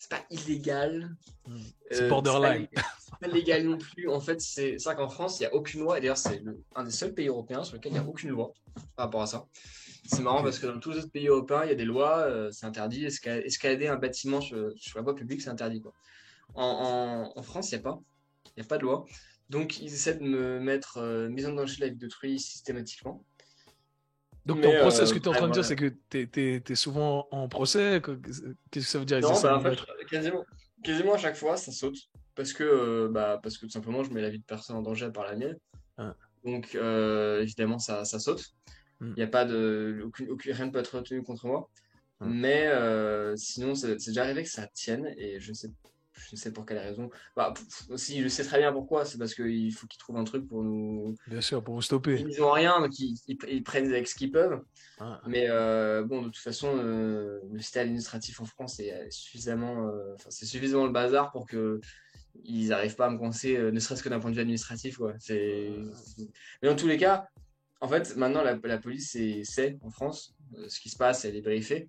pas illégal. Hmm. C'est borderline. C'est pas légal non plus. En fait, c'est vrai qu'en France, il n'y a aucune loi. Et d'ailleurs, c'est un des seuls pays européens sur lequel il n'y a aucune loi par rapport à ça. C'est marrant Ok. parce que dans tous les autres pays européens, il y a des lois, c'est interdit. Escalader un bâtiment sur la voie publique, c'est interdit, quoi. En France, il n'y a pas. Il n'y a pas de loi. Donc, ils essaient de me mettre mise en danger de la vie d'autrui systématiquement. Donc, ton Mais procès, ce que tu es en bref, train de dire, voilà. c'est que t'es souvent en procès? Qu'est-ce que ça veut dire? Ils Non, essaient de bah, en nous fait, mettre. quasiment à chaque fois, ça saute. Parce que tout simplement, je mets la vie de personne en danger par la mienne. Ah. Donc, évidemment, ça saute. Hmm. Il n'y a pas de. Rien ne peut être retenu contre moi. Hmm. Mais sinon, c'est déjà arrivé que ça tienne et je ne sais pour quelle raison. Bah, si je sais très bien pourquoi, c'est parce qu'il faut qu'ils trouvent un truc pour nous. Bien sûr, pour vous stopper. Ils n'ont rien, donc ils prennent avec ce qu'ils peuvent. Ah. Mais bon, de toute façon, le système administratif en France est suffisamment, enfin, c'est suffisamment le bazar pour que ils n'arrivent pas à me coincer, ne serait-ce que d'un point de vue administratif, quoi. Mais dans tous les cas, en fait, maintenant la police sait en France ce qui se passe, elle est briefée.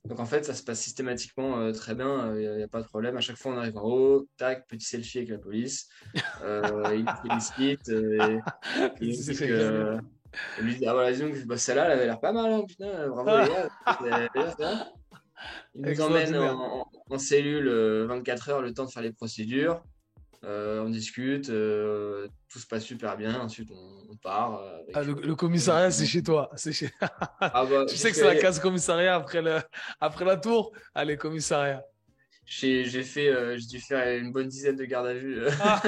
Donc en fait, ça se passe systématiquement très bien, il n'y a pas de problème. À chaque fois, on arrive en haut, tac, petit selfie avec la police. Ils nous félicitent, ils nous C'est disent génial. que. Ils lui disent, ah voilà, disons que bah, celle-là, elle avait l'air pas mal, hein, putain, bravo les gars. C'est ça. Ils nous emmènent Extraordinaire. en cellule 24 heures, le temps de faire les procédures. On discute, tout se passe super bien. Ensuite, on part Ah, avec. le commissariat, c'est chez toi. Ah bah, Tu sais que c'est la case commissariat après la tour. Allez, commissariat. j'ai dû faire une bonne dizaine de gardes à vue. Ah,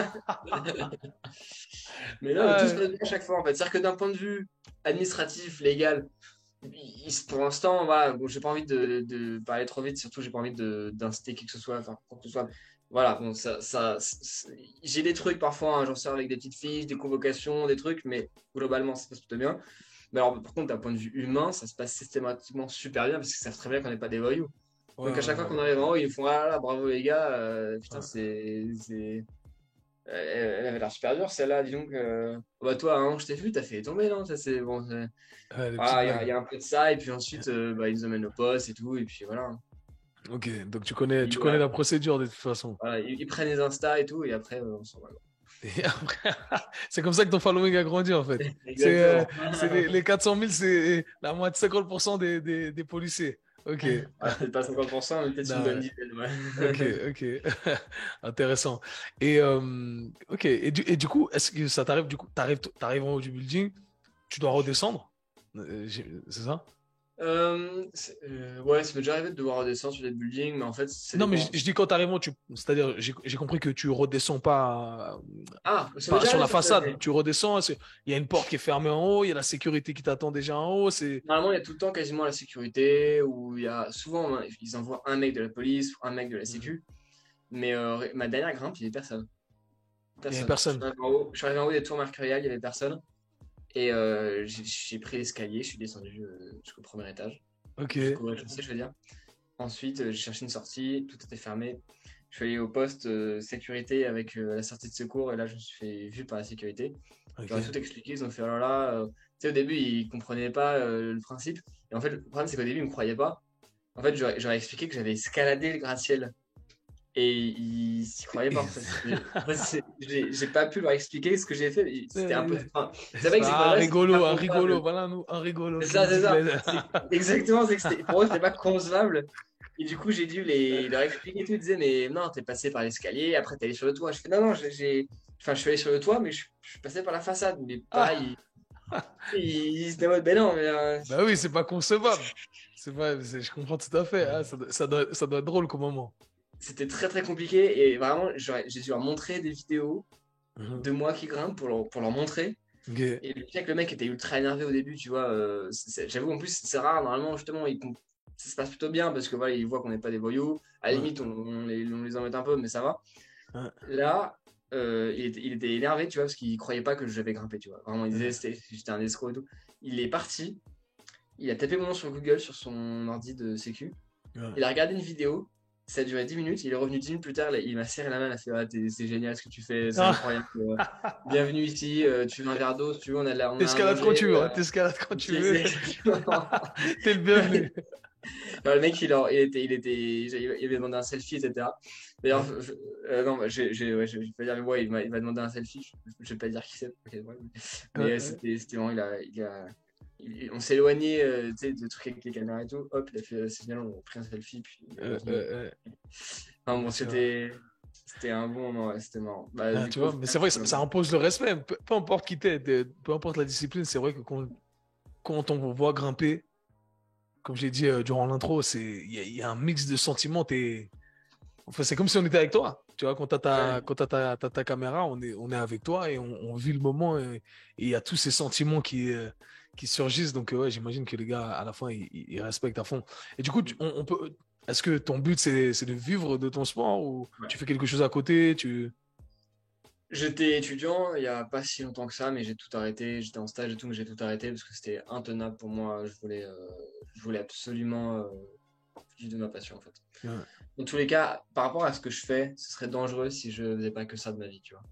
Mais là, tout se ah, passe bien à chaque fois en fait. C'est-à-dire que d'un point de vue administratif, légal, Pour l'instant, voilà, bon, j'ai pas envie de parler trop vite, surtout j'ai pas envie d'inciter qui que ce soit, enfin, quoi que ce soit. Voilà, bon, j'ai des trucs parfois, hein, j'en sors avec des petites fiches, des convocations, des trucs, mais globalement, ça se passe plutôt bien. Mais alors, par contre, d'un point de vue humain, ça se passe systématiquement super bien parce qu'ils savent très bien qu'on n'est pas des voyous. Ouais, Donc, à chaque fois ouais, qu'on arrive en haut, ils nous font ah là, là, bravo les gars, putain, ouais. Elle avait l'air super dure celle-là, dis donc. Bah, toi, hein, je t'ai vu, t'as fait tomber, non? Ça, c'est bon. Ouais, les petites Voilà, il blagues. y a un peu de ça, et puis ensuite, bah, ils nous amènent au poste et tout, et puis voilà. Ok, donc tu connais Voilà, la procédure de toute façon. voilà, ils prennent les Insta et tout, et après, on s'en va. Et après, c'est comme ça que ton following a grandi en fait. Exactement. C'est les 400 000, c'est la moitié 50% des policiers. Ok. Ah, peut-être pas 50%, mais peut-être une bonne Non, dizaine, ok, ouais. ok. Intéressant. Et, ok. Et du coup, est-ce que ça t'arrive, du coup, t'arrives en haut du building, tu dois redescendre? C'est ça? Ouais, ça m'est déjà arrivé de devoir redescendre sur des buildings, mais en fait, ça Non, mais dépend. je dis quand t'arrives en haut, c'est-à-dire, j'ai compris que tu redescends pas, Ah, ça m'est pas déjà sur arrivé la de faire ça. façade. Tu redescends, il y a une porte qui est fermée en haut, il y a la sécurité qui t'attend déjà en haut. Normalement, il y a tout le temps quasiment la sécurité, où il y a souvent, hein, ils envoient un mec de la police ou un mec de la Mhm. sécu, mais ma dernière grimpe, il n'y avait personne. Il y avait Personne. personne. Je suis arrivé en haut des tours Mercurial, il n'y avait personne. Et j'ai pris l'escalier, je suis descendu jusqu'au premier étage, Ok. jusqu'au rez-de-chaussée, je veux dire. Ensuite, j'ai cherché une sortie, tout était fermé. Je suis allé au poste sécurité avec la sortie de secours, et là, je me suis fait vu par la sécurité. Je leur ai Ok. tout expliqué, ils ont fait oh là là. Tu sais, au début, ils comprenaient pas le principe. Et en fait, le problème, c'est qu'au début, ils me croyaient pas. En fait, j'aurais expliqué que j'avais escaladé le gratte-ciel. Et ils s'y croyaient pas, en fait. J'ai pas pu leur expliquer ce que j'ai fait. C'était un peu. Enfin, c'est vrai que c'est Ah, là, c'était pas rigolo, un rigolo. concevable. Voilà, nous, un rigolo C'est qui ça, nous c'est dit ça. que Exactement, c'est que pour eux, c'était pas concevable. Et du coup, j'ai dû leur expliquer tout. Ils disaient, mais non, t'es passé par l'escalier, après t'es allé sur le toit. Je fais, non, non, enfin, je suis allé sur le toit, mais je suis passé par la façade. Mais Ah, pareil, ils étaient en mode, ben non, mais bah oui, c'est pas concevable. Je comprends tout à fait. Ah, ça doit être drôle comme moment. c'était très très compliqué. Et vraiment, j'ai dû leur montrer des vidéos Mhm. de moi qui grimpe pour leur montrer. Ok. Et le fait que le mec était ultra énervé au début, tu vois, j'avoue en plus c'est rare, normalement justement ça se passe plutôt bien parce que voilà, il voit qu'on n'est pas des voyous, à la Ouais, limite on les embête un peu mais ça va. ouais, Là, il était énervé, tu vois, parce qu'il croyait pas que j'avais grimpé, tu vois. Vraiment, il disait ouais, j'étais un escroc et tout. Il est parti, il a tapé mon nom sur Google sur son ordi de sécu, ouais. il a regardé une vidéo, ça a duré 10 minutes, il est revenu 10 minutes plus tard, il m'a serré la main, il a fait ah, c'est génial ce que tu fais, c'est Ah, incroyable. Bienvenue ici, tu veux un verre d'eau, si tu veux, on a à t'escalades quand manger. tu veux, hein, t'escalades quand tu veux. Exactement. T'es le bienvenu. Alors, le mec, il avait demandé un selfie, etc. D'ailleurs, Ouais, non, bah, ouais, je vais pas dire, mais ouais, il m'a demandé un selfie. Je vais pas dire qui c'est. Ok, ouais. ouais, Mais ouais. c'était vraiment, on s'est éloigné, tu sais, de trucs avec les caméras et tout. Hop, il a fait, c'est génial, on a pris un selfie, puis il est revenu. Euh, Enfin bon, bien sûr. c'était un bon moment, ouais, c'était marrant. Bah, Ah, du tu coup, au vois, mais c'est final, vrai que ça impose le respect. Peu importe qui t'es, peu importe la discipline, c'est vrai que quand on vous voit grimper, comme j'ai dit durant l'intro, il y a un mix de sentiments. Enfin, c'est comme si on était avec toi. Tu vois, ouais, quand t'as ta caméra, on est avec toi et on vit le moment et il y a tous ces sentiments qui surgissent. Donc, ouais, j'imagine que les gars, à la fin, ils respectent à fond. Et du coup, on peut, est-ce que ton but, c'est de vivre de ton sport ou ouais. tu fais quelque chose à côté, J'étais étudiant il y a pas si longtemps que ça, mais j'ai tout arrêté. J'étais en stage et tout, mais j'ai tout arrêté parce que c'était intenable pour moi. Je voulais absolument vivre de ma passion en fait. Ouais, Dans tous les cas, par rapport à ce que je fais, ce serait dangereux si je faisais pas que ça de ma vie, tu vois.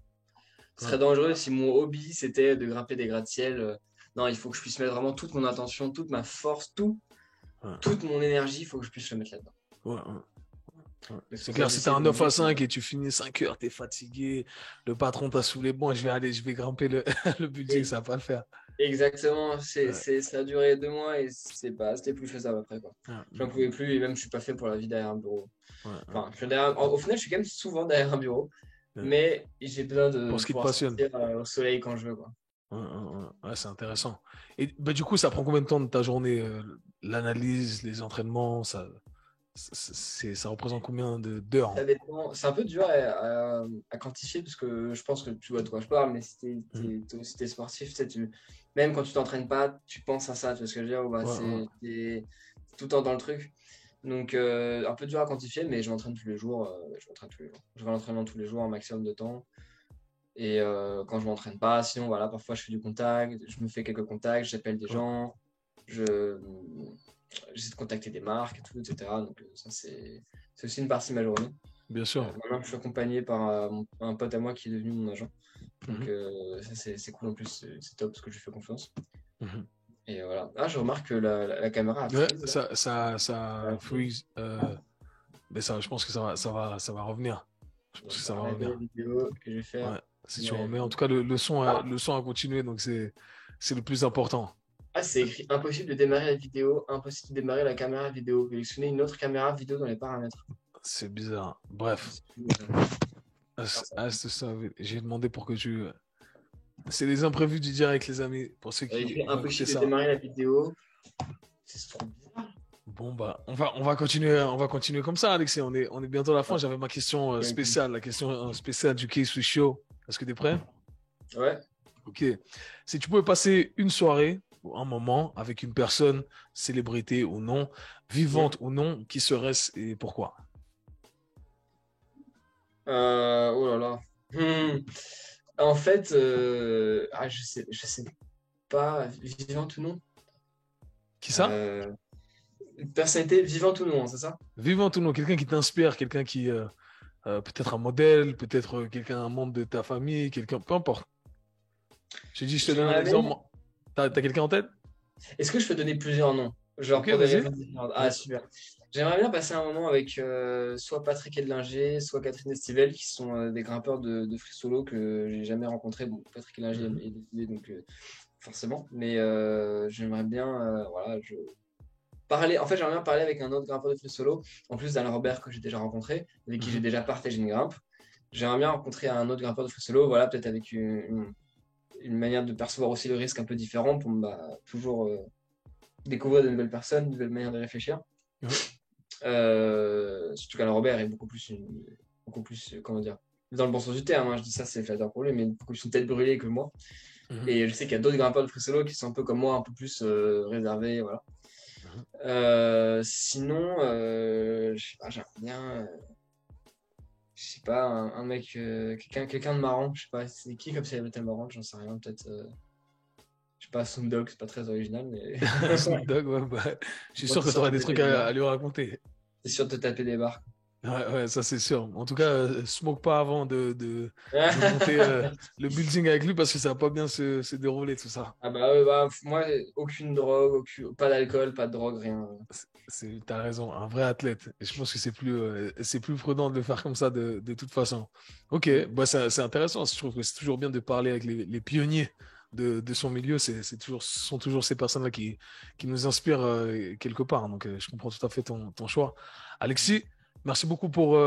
Ce ouais, serait dangereux si mon hobby c'était de grimper des gratte-ciel. Non, il faut que je puisse mettre vraiment toute mon attention, toute ma force, ouais, toute mon énergie, il faut que je puisse le mettre là-dedans. ouais, ouais. Ouais. Donc, c'est C'est pour ça que clair, si t'as j'essaie un de me 9 à dire que 5 et tu finis 5 heures, t'es fatigué, le patron t'a saoulé, bon, je vais grimper le building, et ça va pas le faire. exactement, Ouais, ça a duré 2 mois et c'était plus faisable après quoi. ouais, J'en pouvais plus et même je suis pas fait pour la vie derrière un bureau. ouais, ouais, Enfin, au final, je suis quand même souvent derrière un bureau, ouais. mais j'ai besoin Pour de ce qui te pouvoir passionne. sortir au soleil quand je veux quoi. Ouais, ouais, ouais. Ouais, c'est intéressant. Et bah, du coup, ça prend combien de temps de ta journée, l'analyse, les entraînements, ça représente combien d'heures? Ça dépend, c'est un peu dur à quantifier parce que je pense que tu vois de quoi je parle, mais si Mhm. t'es sportif, tu sais, même quand tu t'entraînes pas, tu penses à ça, tu vois ce que je veux dire? Bah, Ouais, ouais. t'es tout le temps dans le truc. Donc, un peu dur à quantifier, mais je m'entraîne tous les jours. Je m'entraîne tous les jours. Je vais à l'entraînement tous les jours, un maximum de temps. Et quand je m'entraîne pas, sinon, voilà, parfois je fais du contact, je me fais quelques contacts, j'appelle des Ouais. gens, je, j'essaie de contacter des marques et tout, etc. Donc, ça, c'est aussi une partie de ma journée. Bien sûr. Maintenant, je suis accompagné par un pote à moi qui est devenu mon agent. Donc, Mhm. ça, c'est cool en plus, c'est top parce que je lui fais confiance. Mhm. Et voilà. Ah, je remarque que la caméra a Ouais, freeze là. ça freeze. Mais ça, je pense que ça va revenir. Je pense Donc, que je vais ça va arrêter la revenir. vidéo et je vais faire Ouais, si tu démarrer la remets. En vidéo. tout cas, le son a continué, donc c'est le plus important. Ah, c'est écrit impossible de démarrer la vidéo, impossible de démarrer la caméra vidéo. Sélectionnez une autre caméra vidéo dans les paramètres. C'est bizarre. Bref, C'est fou, ça. Faire ça. c'est ça. J'ai demandé pour que tu. C'est les imprévus du direct, les amis. Pour ceux Il y a qui écrit vont écouter impossible de ça. démarrer la vidéo. C'est trop bizarre. Bon, bah, on va continuer comme ça, Alexis. On est bientôt à la fin. Ah, J'avais ma question ok, ok. spéciale, la question spéciale du Case Show. Est-ce que tu es prêt? Ouais. Ok. Si tu pouvais passer une soirée ou un moment avec une personne, célébrité ou non, Hmm. vivante ou non, qui serait-ce et pourquoi? Oh là là. Hmm. En fait, je sais pas, vivante ou non. Qui ça? Euh, une personnalité vivante ou non, c'est ça? Vivante ou non, quelqu'un qui t'inspire, quelqu'un qui, peut-être un modèle, peut-être quelqu'un, un membre de ta famille, quelqu'un, peu importe. Je te donne un J'aimerais exemple. bien. T'as quelqu'un en tête? Est-ce que je peux donner plusieurs noms? Genre Ok, pour des vas-y. raisons différentes. Ah, Ouais. super. J'aimerais bien passer un moment avec soit Patrick Edlinger, soit Catherine Estivelle, qui sont des grimpeurs de free solo que j'ai jamais rencontrés. Bon, Patrick Edlinger Mhm. est décédé, donc forcément. Mais j'aimerais bien, voilà, parler. En fait, j'aimerais bien parler avec un autre grimpeur de free solo, en plus d'Alain Robert que j'ai déjà rencontré, avec qui j'ai Mhm. déjà partagé une grimpe. J'aimerais bien rencontrer un autre grimpeur de free solo, voilà, peut-être avec une manière de percevoir aussi le risque un peu différent pour toujours découvrir de nouvelles personnes, de nouvelles manières de réfléchir. Ouais. Surtout qu'Alain Robert est beaucoup plus, comment dire, dans le bon sens du terme, hein, je dis ça, c'est flatteur pour lui, mais beaucoup plus une tête brûlée que moi. Mhm. Et je sais qu'il y a d'autres grimpeurs de free solo qui sont un peu comme moi, un peu plus réservés, voilà. Mhm. Sinon, je sais pas, j'aimerais bien, je sais pas, un mec, quelqu'un de marrant, je sais pas, c'est qui comme célébrité marrante, j'en sais rien, peut-être, je sais pas, Snoop Dogg, c'est pas très original, mais Snoop Dogg, ouais, bah, je suis moi, sûr t'es que tu sûr auras de te des trucs taper des à barres, lui raconter. t'es sûr de te taper des barres. Ouais, ouais, ça c'est sûr. En tout cas, smoke pas avant de monter le building avec lui parce que ça va pas bien se dérouler tout ça. Ah bah, ouais, bah moi, aucune drogue, pas d'alcool, pas de drogue, rien. T'as raison, un vrai athlète. Et je pense que c'est plus prudent de le faire comme ça de toute façon. Ok, Mm. bah c'est intéressant. Je trouve que c'est toujours bien de parler avec les pionniers de son milieu. C'est toujours, ce sont toujours ces personnes-là qui nous inspirent quelque part. Donc, je comprends tout à fait ton choix. Alexis, merci beaucoup pour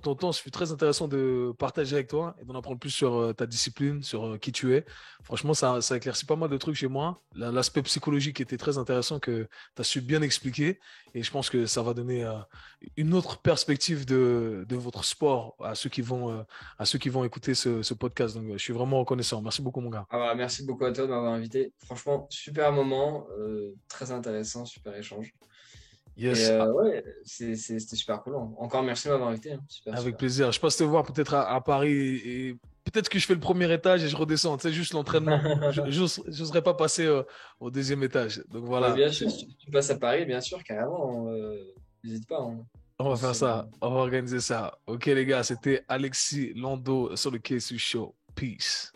ton temps. Ce fut très intéressant de partager avec toi et d'en apprendre plus sur ta discipline, sur qui tu es. Franchement, ça éclaircit pas mal de trucs chez moi. L'aspect psychologique était très intéressant que tu as su bien expliquer. Et je pense que ça va donner une autre perspective de votre sport à ceux qui vont écouter ce podcast. Donc, je suis vraiment reconnaissant. Merci beaucoup, mon gars. Ah bah, merci beaucoup à toi de m'avoir invité. Franchement, super moment, très intéressant, super échange. Et Yes, ouais, c'était super cool. Encore merci de m'avoir invité, hein. Super, avec super. plaisir. Je passe te voir peut-être à Paris et peut-être que je fais le premier étage et je redescends. Tu sais, juste l'entraînement. Je ne serais pas passé au deuxième étage. Donc Ouais, voilà, bien sûr, si tu passes à Paris, bien sûr, carrément. N'hésite pas, hein. on va On faire se- ça. On va organiser ça. Ok, les gars, c'était Alexis Lando sur le KSU Show. Peace.